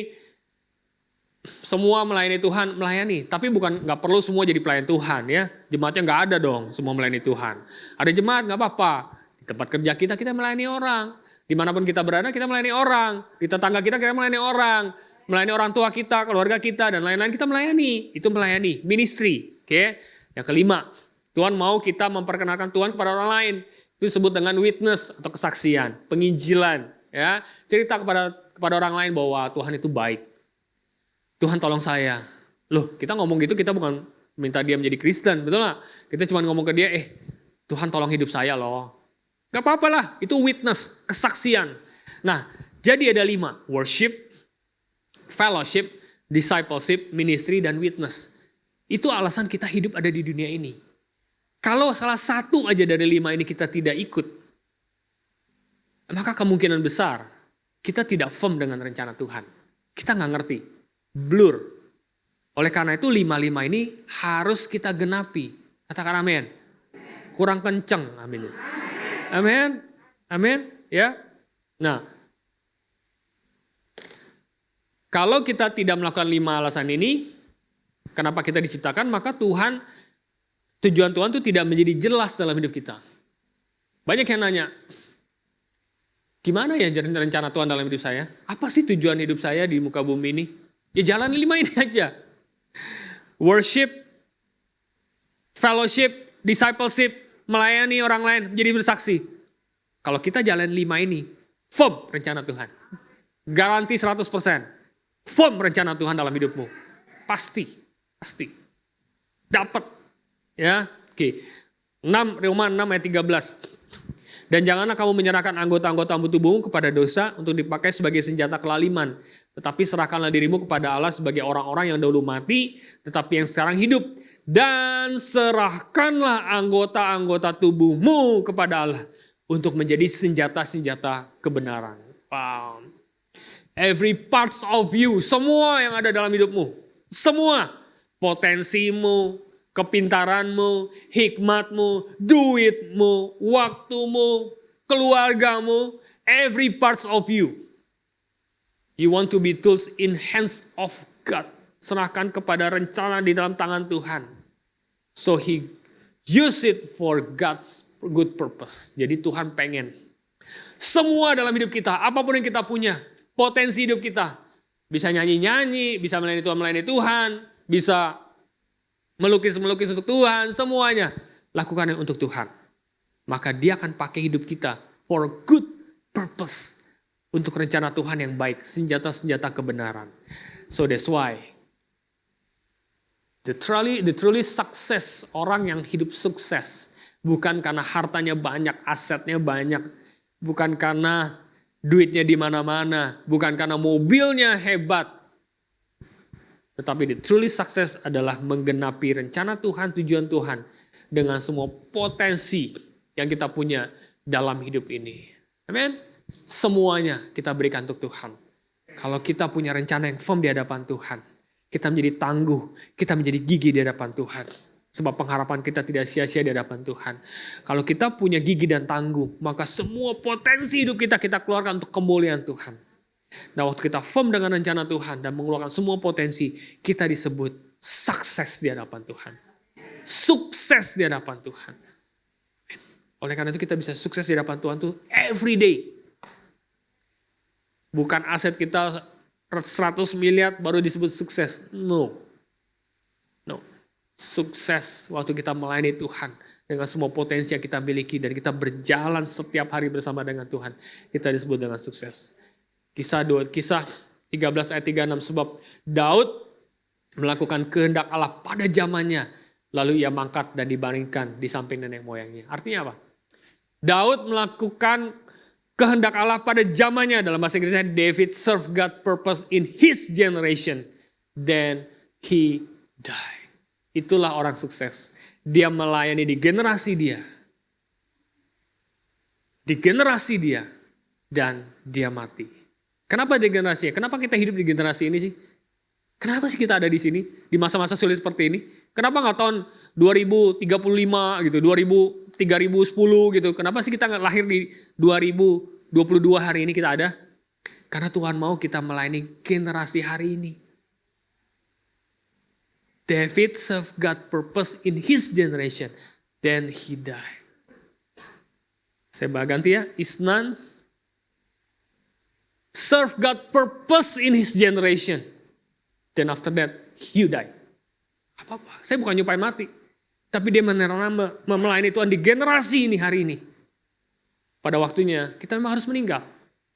semua melayani Tuhan, melayani. Tapi nggak perlu semua jadi pelayan Tuhan ya. Jemaatnya nggak ada dong semua melayani Tuhan. Ada jemaat nggak apa-apa. Di tempat kerja kita melayani orang. Dimanapun kita berada kita melayani orang. Di tetangga kita melayani orang. Melayani orang tua kita, keluarga kita, dan lain-lain kita melayani. Itu melayani, ministry. Oke. Yang kelima, Tuhan mau kita memperkenalkan Tuhan kepada orang lain. Itu disebut dengan witness atau kesaksian, penginjilan. Ya, cerita kepada orang lain bahwa Tuhan itu baik. Tuhan tolong saya. Loh, kita ngomong gitu kita bukan minta dia menjadi Kristen, betul gak? Kita cuma ngomong ke dia, Tuhan tolong hidup saya loh. Gak apa-apa lah, itu witness, kesaksian. Nah, jadi ada 5. Worship, fellowship, discipleship, ministry, dan witness. Itu alasan kita hidup ada di dunia ini. Kalau salah satu aja dari 5 ini kita tidak ikut, maka kemungkinan besar kita tidak firm dengan rencana Tuhan. Kita gak ngerti. Blur. Oleh karena itu 5 ini harus kita genapi. Katakan amin. Kurang kenceng. Amin. Amin. Amin. Ya. Nah. Kalau kita tidak melakukan 5 alasan ini. Kenapa kita diciptakan. Maka tujuan Tuhan itu tidak menjadi jelas dalam hidup kita. Banyak yang nanya. Gimana ya rencana Tuhan dalam hidup saya? Apa sih tujuan hidup saya di muka bumi ini? Ya jalan 5 ini aja. Worship, fellowship, discipleship, melayani orang lain, menjadi bersaksi. Kalau kita jalan 5 ini, firm rencana Tuhan. Garanti 100%. Firm rencana Tuhan dalam hidupmu. Pasti. Dapat. Ya, oke. 6 ayat 13. Dan janganlah kamu menyerahkan anggota-anggota tubuhmu kepada dosa untuk dipakai sebagai senjata kelaliman. Tetapi serahkanlah dirimu kepada Allah sebagai orang-orang yang dahulu mati, tetapi yang sekarang hidup. Dan serahkanlah anggota-anggota tubuhmu kepada Allah untuk menjadi senjata-senjata kebenaran. Wow. Every parts of you, semua yang ada dalam hidupmu. Semua. Potensimu, kepintaranmu, hikmatmu, duitmu, waktumu, keluargamu, every parts of you. You want to be tools in hands of God. Serahkan kepada rencana di dalam tangan Tuhan. So he use it for God's good purpose. Jadi Tuhan pengen semua dalam hidup kita, apapun yang kita punya, potensi hidup kita. Bisa nyanyi-nyanyi, bisa melayani Tuhan, bisa melukis-melukis untuk Tuhan, semuanya. Lakukannya untuk Tuhan. Maka dia akan pakai hidup kita for good purpose. Untuk rencana Tuhan yang baik, senjata-senjata kebenaran. So that's why the truly success, orang yang hidup sukses, bukan karena hartanya banyak, asetnya banyak, bukan karena duitnya di mana-mana, bukan karena mobilnya hebat. Tetapi the truly success adalah menggenapi rencana Tuhan, tujuan Tuhan dengan semua potensi yang kita punya dalam hidup ini. Amin. Semuanya kita berikan untuk Tuhan. Kalau kita punya rencana yang firm di hadapan Tuhan, Kita menjadi tangguh, kita menjadi gigih di hadapan Tuhan. Sebab pengharapan kita tidak sia-sia di hadapan Tuhan. Kalau kita punya gigi dan tangguh, maka semua potensi hidup kita keluarkan untuk kemuliaan Tuhan. Nah, waktu kita firm dengan rencana Tuhan dan mengeluarkan semua potensi, kita disebut sukses di hadapan Tuhan. Sukses di hadapan Tuhan. Oleh karena itu kita bisa sukses di hadapan Tuhan tuh every day. Bukan aset kita 100 miliar baru disebut sukses. No. Sukses waktu kita melayani Tuhan dengan semua potensi yang kita miliki dan kita berjalan setiap hari bersama dengan Tuhan. Kita disebut dengan sukses. Kisah 13 ayat 36, sebab Daud melakukan kehendak Allah pada zamannya, lalu ia mangkat dan dibandingkan di samping nenek moyangnya. Artinya apa? Daud melakukan kehendak Allah pada zamannya. Dalam bahasa Inggrisnya, David served God purpose in his generation. Then he died. Itulah orang sukses. Dia melayani di generasi dia. Di generasi dia. Dan dia mati. Kenapa di generasi? Kenapa kita hidup di generasi ini sih? Kenapa sih kita ada di sini? Di masa-masa sulit seperti ini? Kenapa nggak tahun 2035 gitu, 3010 gitu? Kenapa sih kita nggak lahir di 2022 hari ini kita ada? Karena Tuhan mau kita melayani generasi hari ini. David served God purpose in his generation. Then he died. Saya ganti ya. Isnan served God purpose in his generation. Then after that, he died. Apa-apa. Saya bukan nyumpain mati. Tapi dia melayani Tuhan di generasi ini hari ini. Pada waktunya kita memang harus meninggal.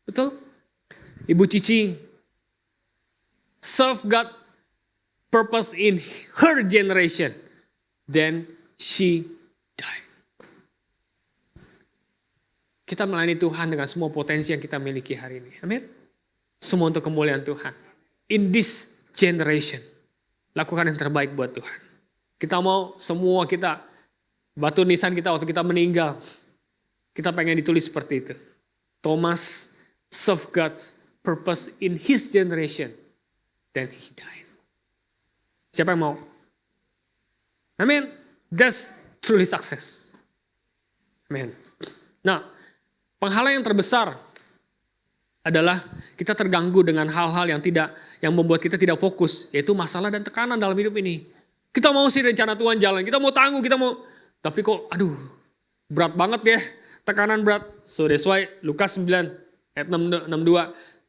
Betul? Ibu Cici serve God purpose in her generation. Then she died. Kita melayani Tuhan dengan semua potensi yang kita miliki hari ini. Amin. Semua untuk kemuliaan Tuhan. In this generation. Lakukan yang terbaik buat Tuhan. Kita mau semua kita, batu nisan kita waktu kita meninggal. Kita pengen ditulis seperti itu. Thomas served God's purpose in his generation. Then he died. Siapa yang mau? Amin. That's truly success. Amin. Nah, penghalang yang terbesar adalah kita terganggu dengan hal-hal yang membuat kita tidak fokus, yaitu masalah dan tekanan dalam hidup ini. Kita mau sih rencana Tuhan jalan, kita mau tangguh, tapi kok berat banget ya, tekanan berat. So that's why Lukas 9 ayat 62,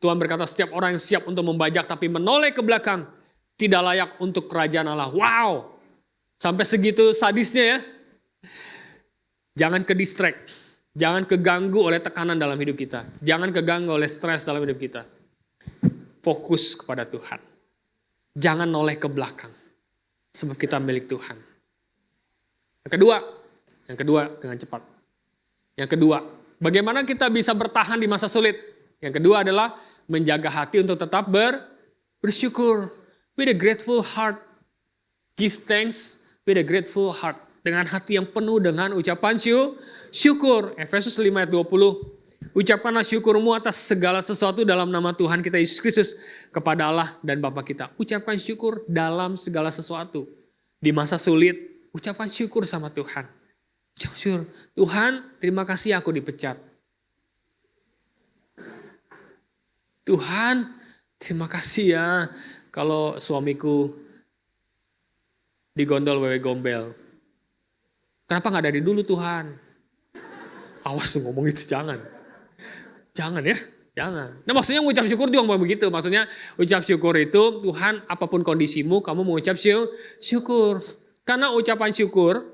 Tuhan berkata setiap orang yang siap untuk membajak tapi menoleh ke belakang tidak layak untuk kerajaan Allah. Wow, sampai segitu sadisnya ya. Jangan ke distract, jangan keganggu oleh tekanan dalam hidup kita. Jangan keganggu oleh stres dalam hidup kita. Fokus kepada Tuhan. Jangan noleh ke belakang. Sebab kita milik Tuhan. Yang kedua dengan cepat. Yang kedua, bagaimana kita bisa bertahan di masa sulit? Yang kedua adalah menjaga hati untuk tetap bersyukur. With a grateful heart. Give thanks with a grateful heart. Dengan hati yang penuh dengan ucapan syukur. Efesus 5 ayat 20. Ucapkanlah syukurmu atas segala sesuatu dalam nama Tuhan kita Yesus Kristus kepada Allah dan Bapa kita. Ucapkan syukur dalam segala sesuatu. Di masa sulit, ucapkan syukur sama Tuhan. Ucapkan syukur. Tuhan, terima kasih aku dipecat. Tuhan, terima kasih ya kalau suamiku digondol wewe gombel. Kenapa gak dari dulu Tuhan? Awas tuh ngomong itu, jangan. Jangan ya, jangan. Nah maksudnya mengucap syukur juga mau begitu. Maksudnya ucap syukur itu Tuhan apapun kondisimu kamu mengucap syukur. Karena ucapan syukur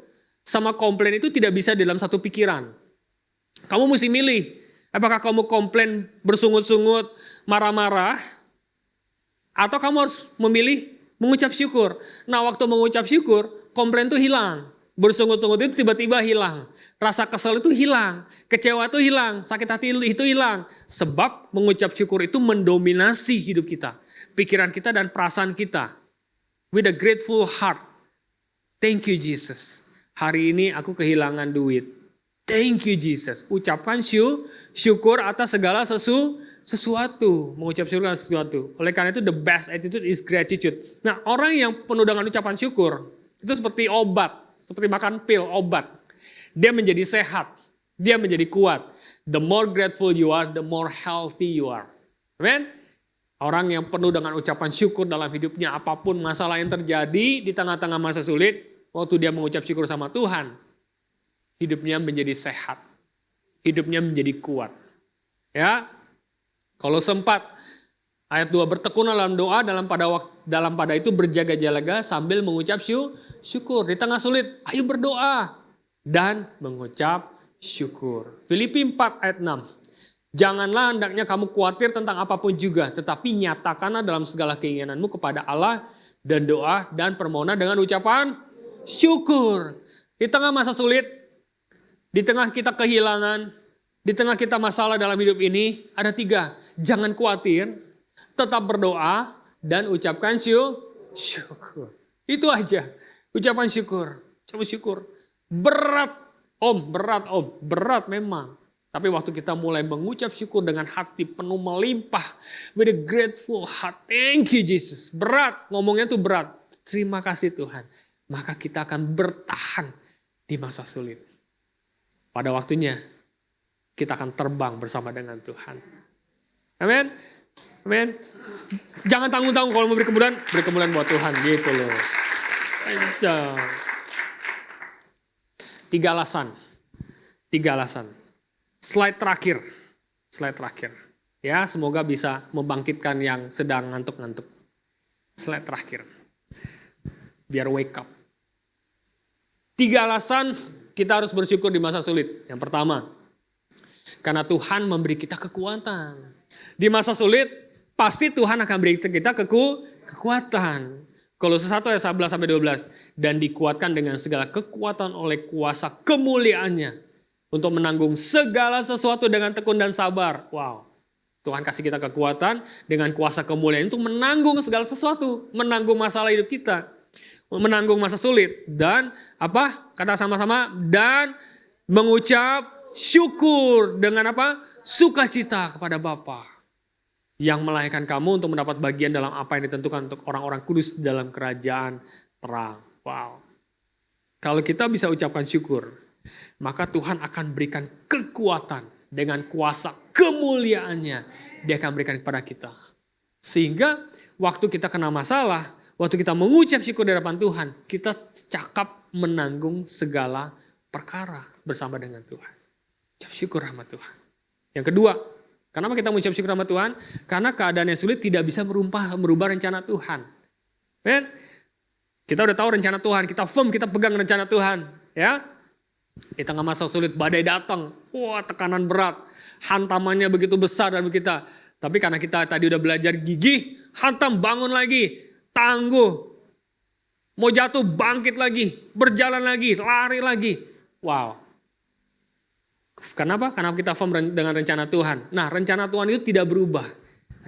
sama komplain itu tidak bisa dalam satu pikiran. Kamu mesti milih. Apakah kamu komplain bersungut-sungut, marah-marah. Atau kamu harus memilih mengucap syukur. Nah waktu mengucap syukur komplain itu hilang. Bersungut-sungut itu tiba-tiba hilang. Rasa kesel itu hilang. Kecewa itu hilang. Sakit hati itu hilang. Sebab mengucap syukur itu mendominasi hidup kita. Pikiran kita dan perasaan kita. With a grateful heart. Thank you Jesus. Hari ini aku kehilangan duit. Thank you Jesus. Ucapkan syukur atas segala sesuatu. Mengucap syukur dengan sesuatu. Oleh karena itu the best attitude is gratitude. Nah, orang yang penuh dengan ucapan syukur, itu seperti obat. Seperti makan pil, obat. Dia menjadi sehat. Dia menjadi kuat. The more grateful you are, the more healthy you are. Amen? Orang yang penuh dengan ucapan syukur dalam hidupnya, apapun masalah yang terjadi di tengah-tengah masa sulit, waktu dia mengucap syukur sama Tuhan, hidupnya menjadi sehat. Hidupnya menjadi kuat. Ya, kalau sempat, ayat 2, bertekunlah dalam doa, dalam pada itu berjaga-jaga sambil mengucap syukur. Di tengah sulit, ayo berdoa dan mengucap syukur. Filipi 4 ayat 6. Janganlah hendaknya kamu khawatir tentang apapun juga, tetapi nyatakanlah dalam segala keinginanmu kepada Allah dan doa dan permohonan dengan ucapan syukur. Di tengah masa sulit, di tengah kita kehilangan, di tengah kita masalah dalam hidup ini, ada 3. Jangan khawatir, tetap berdoa, dan ucapkan syukur. Itu aja, ucapan syukur. Ucapan syukur. Berat memang. Tapi waktu kita mulai mengucap syukur dengan hati penuh melimpah, with a grateful heart, thank you Jesus. Berat, ngomongnya tuh berat. Terima kasih Tuhan. Maka kita akan bertahan di masa sulit. Pada waktunya, kita akan terbang bersama dengan Tuhan. Amin. Amin. Jangan tanggung-tanggung kalau mau beri kemuliaan buat Tuhan. Gitu loh. 3 alasan. Slide terakhir. Ya, semoga bisa membangkitkan yang sedang ngantuk-ngantuk. Slide terakhir. Biar wake up. 3 alasan kita harus bersyukur di masa sulit. Yang pertama, karena Tuhan memberi kita kekuatan. Di masa sulit, pasti Tuhan akan beri kita kekuatan. Kolose 1 ayat 11-12. Dan dikuatkan dengan segala kekuatan oleh kuasa kemuliaannya. Untuk menanggung segala sesuatu dengan tekun dan sabar. Wow. Tuhan kasih kita kekuatan dengan kuasa kemuliaan untuk menanggung segala sesuatu. Menanggung masalah hidup kita. Menanggung masa sulit. Dan apa? Kata sama-sama. Dan mengucap syukur dengan apa? Sukacita kepada Bapa. Yang melahirkan kamu untuk mendapat bagian dalam apa yang ditentukan untuk orang-orang kudus dalam kerajaan terang. Wow. Kalau kita bisa ucapkan syukur, maka Tuhan akan berikan kekuatan dengan kuasa kemuliaannya. Dia akan berikan kepada kita. Sehingga waktu kita kena masalah, waktu kita mengucap syukur di hadapan Tuhan, kita cakap menanggung segala perkara bersama dengan Tuhan. Ucap syukur sama Tuhan. Yang kedua, kenapa kita mengucap syukur sama Tuhan? Karena keadaan yang sulit tidak bisa merubah rencana Tuhan. Men? Kita udah tahu rencana Tuhan, kita firm, kita pegang rencana Tuhan. Ya, di tengah masa sulit, badai datang. Wah, tekanan berat. Hantamannya begitu besar dalam kita. Tapi karena kita tadi udah belajar gigih, hantam, bangun lagi. Tangguh. Mau jatuh, bangkit lagi. Berjalan lagi, lari lagi. Wow. Kenapa? Karena kita firm dengan rencana Tuhan. Nah, rencana Tuhan itu tidak berubah.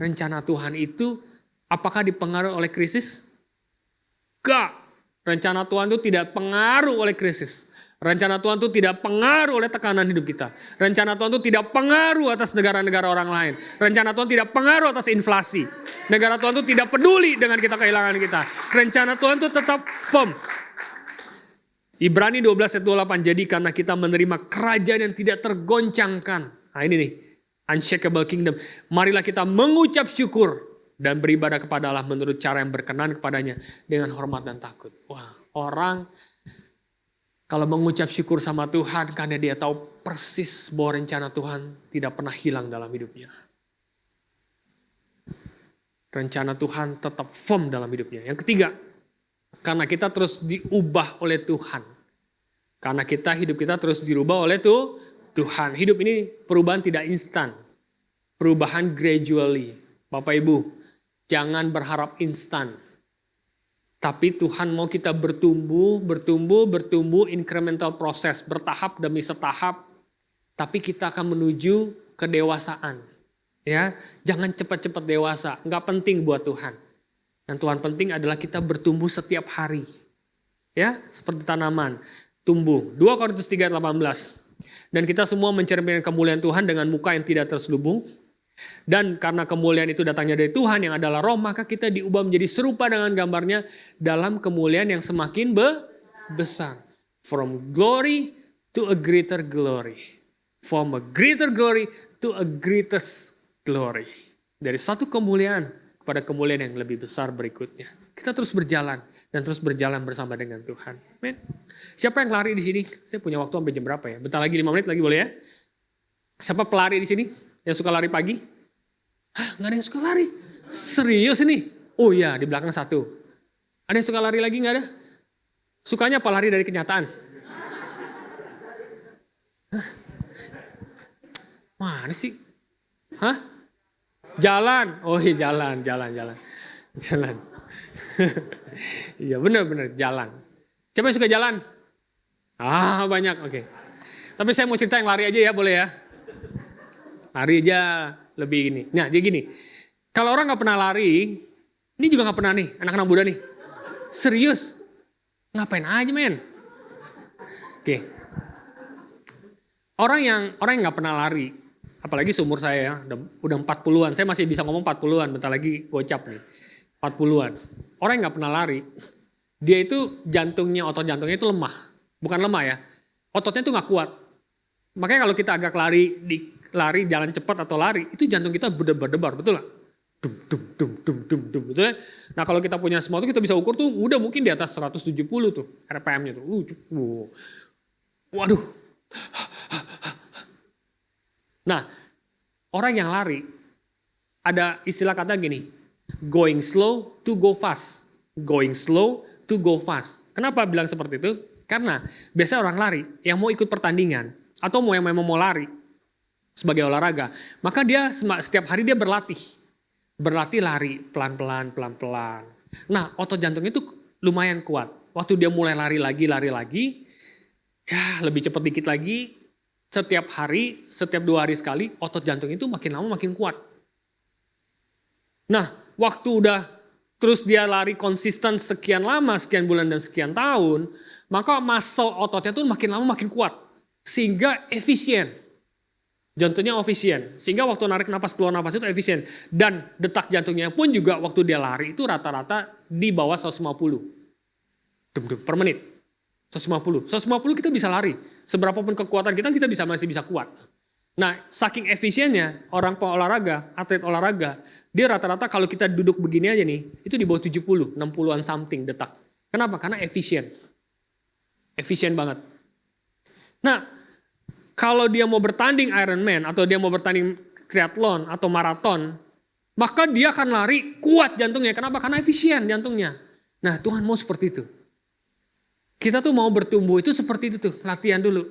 Rencana Tuhan itu apakah dipengaruhi oleh krisis? Enggak. Rencana Tuhan itu tidak pengaruh oleh krisis. Rencana Tuhan itu tidak pengaruh oleh tekanan hidup kita. Rencana Tuhan itu tidak pengaruh atas negara-negara orang lain. Rencana Tuhan tidak pengaruh atas inflasi. Negara Tuhan itu tidak peduli dengan kita kehilangan kita. Rencana Tuhan itu tetap firm. Ibrani 12 ayat 28. Jadi karena kita menerima kerajaan yang tidak tergoncangkan. Nah ini nih. Unshakable kingdom. Marilah kita mengucap syukur. Dan beribadah kepada Allah menurut cara yang berkenan kepadanya. Dengan hormat dan takut. Wah, orang kalau mengucap syukur sama Tuhan karena dia tahu persis bahwa rencana Tuhan tidak pernah hilang dalam hidupnya. Rencana Tuhan tetap firm dalam hidupnya. Yang ketiga, karena kita terus diubah oleh Tuhan. Karena hidup kita terus dirubah oleh Tuhan. Hidup ini perubahan tidak instan. Perubahan gradually. Bapak Ibu, jangan berharap instan. Tapi Tuhan mau kita bertumbuh, incremental proses, bertahap demi setahap. Tapi kita akan menuju kedewasaan. Ya, jangan cepat-cepat dewasa, enggak penting buat Tuhan. Yang Tuhan penting adalah kita bertumbuh setiap hari. Ya, seperti tanaman, tumbuh. 2 Korintus 3:18. Dan kita semua mencerminkan kemuliaan Tuhan dengan muka yang tidak terselubung. Dan karena kemuliaan itu datangnya dari Tuhan yang adalah roh, maka kita diubah menjadi serupa dengan gambarnya dalam kemuliaan yang semakin besar. From glory to a greater glory. From a greater glory to a greatest glory. Dari satu kemuliaan kepada kemuliaan yang lebih besar berikutnya. Kita terus berjalan dan terus berjalan bersama dengan Tuhan. Amen. Siapa yang lari di sini? Saya punya waktu sampai jam berapa ya? Bentar lagi 5 menit lagi boleh ya? Siapa pelari di sini? Yang suka lari pagi? Hah, nggak ada yang suka lari? Serius ini? Oh iya, di belakang satu. Ada yang suka lari lagi nggak ada? Sukanya apa lari dari kenyataan? Hah? Mana sih? Hah? Jalan. Oh iya jalan. Iya benar jalan. Siapa yang suka jalan? Ah banyak, oke. Tapi saya mau cerita yang lari aja ya, boleh ya? Lari aja lebih gini. Nah jadi gini, kalau orang gak pernah lari, ini juga gak pernah nih, anak-anak muda nih. Serius, ngapain aja men? Oke. Orang yang gak pernah lari, apalagi seumur saya ya, udah 40-an, saya masih bisa ngomong 40-an, bentar lagi gocap nih. 40-an. Orang yang gak pernah lari, dia itu otot jantungnya itu lemah. Bukan lemah ya, ototnya itu gak kuat. Makanya kalau kita agak lari jalan cepat atau lari, itu jantung kita berdebar-debar, betul gak? Dum, betul ya? Nah kalau kita punya semua itu kita bisa ukur tuh udah mungkin di atas 170 tuh RPM-nya tuh. Waduh. Nah orang yang lari, ada istilah kata gini, going slow to go fast. Going slow to go fast. Kenapa bilang seperti itu? Karena biasanya orang lari yang mau ikut pertandingan atau yang memang mau lari sebagai olahraga, maka dia setiap hari dia berlatih lari pelan-pelan. Nah otot jantungnya itu lumayan kuat. Waktu dia mulai lari lagi, ya lebih cepat dikit lagi, setiap 2 hari sekali, otot jantung itu makin lama makin kuat. Nah waktu udah terus dia lari konsisten sekian lama, sekian bulan dan sekian tahun, maka muscle ototnya tuh makin lama makin kuat. Sehingga efisien. Jantungnya efisien. Sehingga waktu narik napas keluar napas itu efisien. Dan detak jantungnya pun juga waktu dia lari itu rata-rata di bawah 150. Per menit. 150 kita bisa lari. Seberapapun kekuatan kita masih bisa kuat. Nah saking efisiennya orang olahraga, atlet olahraga, dia rata-rata kalau kita duduk begini aja nih, itu di bawah 70, 60-an something detak. Kenapa? Karena efisien. Efisien banget. Nah, kalau dia mau bertanding Ironman atau dia mau bertanding triathlon atau maraton, maka dia akan lari kuat jantungnya. Kenapa? Karena efisien jantungnya. Nah, Tuhan mau seperti itu. Kita tuh mau bertumbuh itu seperti itu tuh, latihan dulu.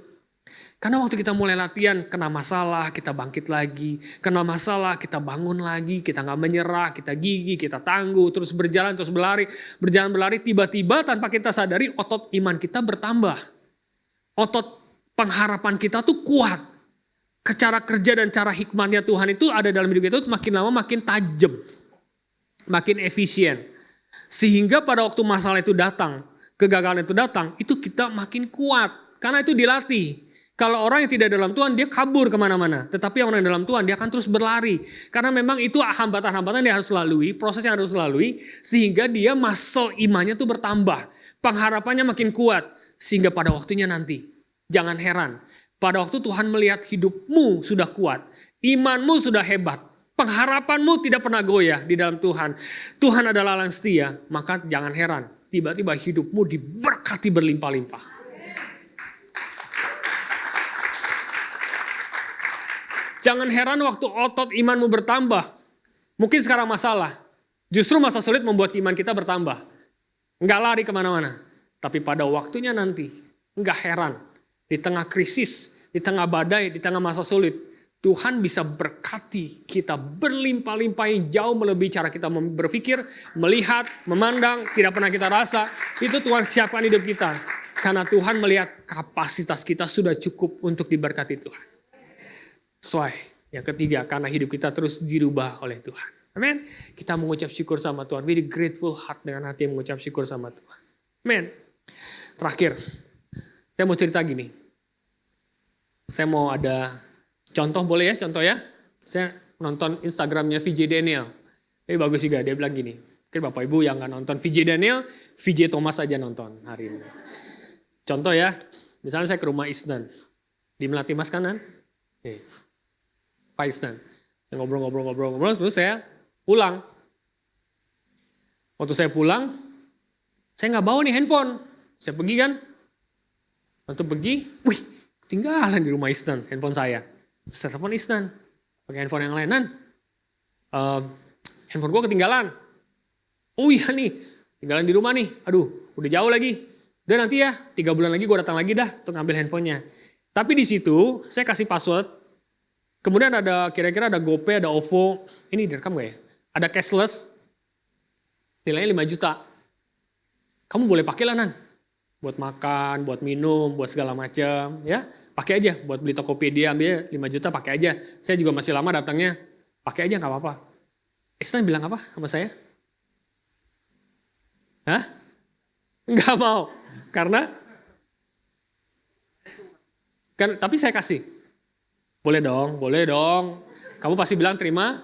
Karena waktu kita mulai latihan, kena masalah, kita bangkit lagi. Kena masalah, kita bangun lagi, kita gak menyerah, kita gigih, kita tangguh, terus berjalan, terus berlari. Berjalan, tiba-tiba tanpa kita sadari otot iman kita bertambah. Otot pengharapan kita tuh kuat. Cara kerja dan cara hikmatnya Tuhan itu ada dalam hidup kita itu makin lama makin tajam. Makin efisien. Sehingga pada waktu masalah itu datang, kegagalan itu datang, itu kita makin kuat. Karena itu dilatih. Kalau orang yang tidak dalam Tuhan, dia kabur kemana-mana. Tetapi orang yang dalam Tuhan, dia akan terus berlari. Karena memang itu hambatan-hambatan yang harus lalui, proses yang harus lalui, sehingga dia muscle imannya itu bertambah. Pengharapannya makin kuat. Sehingga pada waktunya nanti, jangan heran. Pada waktu Tuhan melihat hidupmu sudah kuat, imanmu sudah hebat, pengharapanmu tidak pernah goyah di dalam Tuhan. Tuhan adalah Allah yang setia, maka jangan heran. Tiba-tiba hidupmu diberkati berlimpah-limpah. Jangan heran waktu otot imanmu bertambah. Mungkin sekarang masalah. Justru masa sulit membuat iman kita bertambah. Enggak lari kemana-mana. Tapi pada waktunya nanti, enggak heran. Di tengah krisis, di tengah badai, di tengah masa sulit. Tuhan bisa berkati kita berlimpah-limpah yang jauh melebihi cara kita berpikir, melihat, memandang, tidak pernah kita rasa. Itu Tuhan siapkan hidup kita. Karena Tuhan melihat kapasitas kita sudah cukup untuk diberkati Tuhan. Soalnya yang ketiga, karena hidup kita terus dirubah oleh Tuhan. Amin. Kita mengucap syukur sama Tuhan. With a grateful heart, dengan hati yang mengucap syukur sama Tuhan. Amin. Terakhir, saya mau cerita gini. Saya mau ada contoh, boleh ya contoh ya? Saya nonton Instagramnya VJ Daniel. Bagus juga, dia bilang gini. Oke Bapak Ibu yang gak nonton VJ Daniel, VJ Thomas aja nonton hari ini. Contoh ya, misalnya saya ke rumah Isnan. Di Melati Mas kanan. Pak Isnan. Saya ngobrol, terus saya pulang. Waktu saya pulang, saya gak bawa nih handphone. Saya pergi kan. Waktu pergi, wih ketinggalan di rumah Isnan handphone saya. Saya telepon Isnan. Pakai handphone yang lain, handphone gue ketinggalan. Oh iya nih, tinggalan di rumah nih. Aduh, udah jauh lagi. Udah nanti ya, 3 bulan lagi gue datang lagi dah untuk ngambil handphonenya. Tapi di situ saya kasih password. Kemudian ada kira-kira ada GoPay, ada OVO. Ini direkam gak ya? Ada cashless. Nilainya 5 juta. Kamu boleh pakai lah Nan. Buat makan, buat minum, buat segala macam, ya. Pakai aja, buat beli Tokopedia, ambil 5 juta pakai aja. Saya juga masih lama datangnya, pakai aja nggak apa-apa. Isnan bilang apa sama saya? Hah? Nggak mau, karena kan, tapi saya kasih. Boleh dong. Kamu pasti bilang terima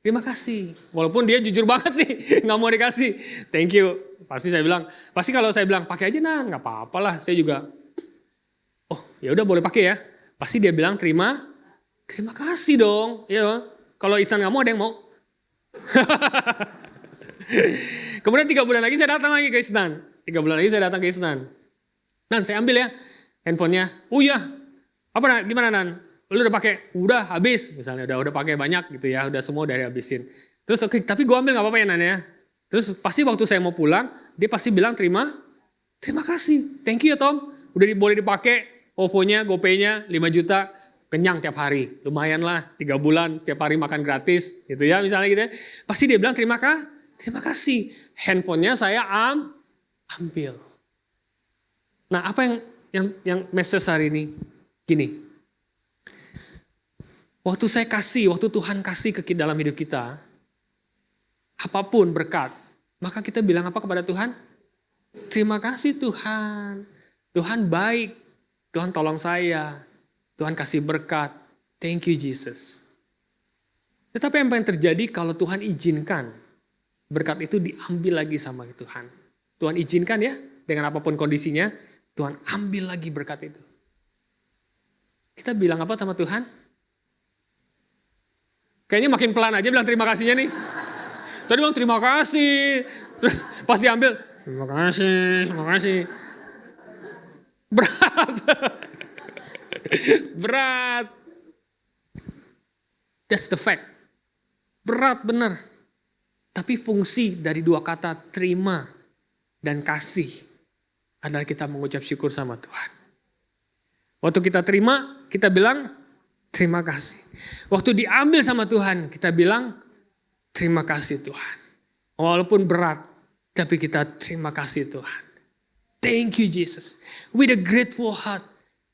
kasih. Walaupun dia jujur banget nih, nggak mau dikasih. Thank you. Pasti kalau saya bilang pakai aja Nan, nggak apa-apa lah. Saya juga, oh ya udah boleh pakai ya. Pasti dia bilang terima kasih dong. Ya, kalau Ihsan nggak mau, ada yang mau. Kemudian 3 bulan lagi saya datang lagi ke Ihsan. Nan, saya ambil ya handphonenya. Oh iya, gimana Nan? Lu udah pakai? Udah habis. Misalnya udah pakai banyak gitu ya, udah semua udah habisin. Terus oke, tapi gue ambil nggak apa-apa ya Nan ya. Terus pasti waktu saya mau pulang, dia pasti bilang terima kasih. Thank you ya Tom. Udah boleh dipakai OVO-nya, GoPay-nya 5 juta. Kenyang tiap hari. Lumayan lah 3 bulan setiap hari makan gratis gitu ya misalnya gitu ya. Pasti dia bilang terima kasih. Handphonenya saya ambil. Nah apa yang message hari ini? Gini. Waktu Tuhan kasih ke dalam hidup kita, apapun berkat, maka kita bilang apa kepada Tuhan? Terima kasih Tuhan. Tuhan baik. Tuhan tolong saya. Tuhan kasih berkat. Thank you Jesus. Tetapi apa yang terjadi kalau Tuhan izinkan berkat itu diambil lagi sama Tuhan? Tuhan izinkan ya, dengan apapun kondisinya, Tuhan ambil lagi berkat itu. Kita bilang apa sama Tuhan? Kayaknya makin pelan aja bilang terima kasihnya nih. Tadi bilang terima kasih. Terus pas diambil, terima kasih. Berat. That's the fact. Berat bener. Tapi fungsi dari 2 kata terima dan kasih adalah kita mengucap syukur sama Tuhan. Waktu kita terima, kita bilang terima kasih. Waktu diambil sama Tuhan, kita bilang terima kasih Tuhan. Walaupun berat, tapi kita terima kasih Tuhan. Thank you Jesus. With a grateful heart.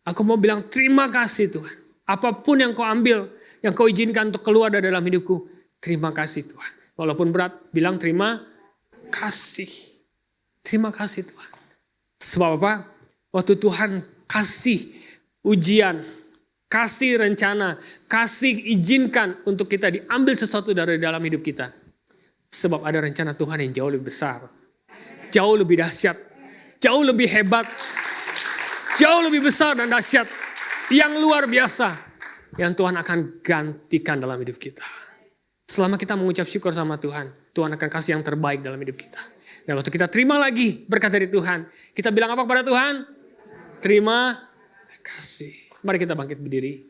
Aku mau bilang terima kasih Tuhan. Apapun yang kau ambil, yang kau izinkan untuk keluar dari dalam hidupku. Terima kasih Tuhan. Walaupun berat, bilang terima kasih. Terima kasih Tuhan. Sebab apa? Waktu Tuhan kasih ujian, kasih rencana, kasih izinkan untuk kita diambil sesuatu dari dalam hidup kita. Sebab ada rencana Tuhan yang jauh lebih besar. Jauh lebih dahsyat. Jauh lebih hebat. Jauh lebih besar dan dahsyat. Yang luar biasa. Yang Tuhan akan gantikan dalam hidup kita. Selama kita mengucap syukur sama Tuhan, Tuhan akan kasih yang terbaik dalam hidup kita. Dan waktu kita terima lagi berkat dari Tuhan, kita bilang apa kepada Tuhan? Terima kasih. Mari kita bangkit berdiri.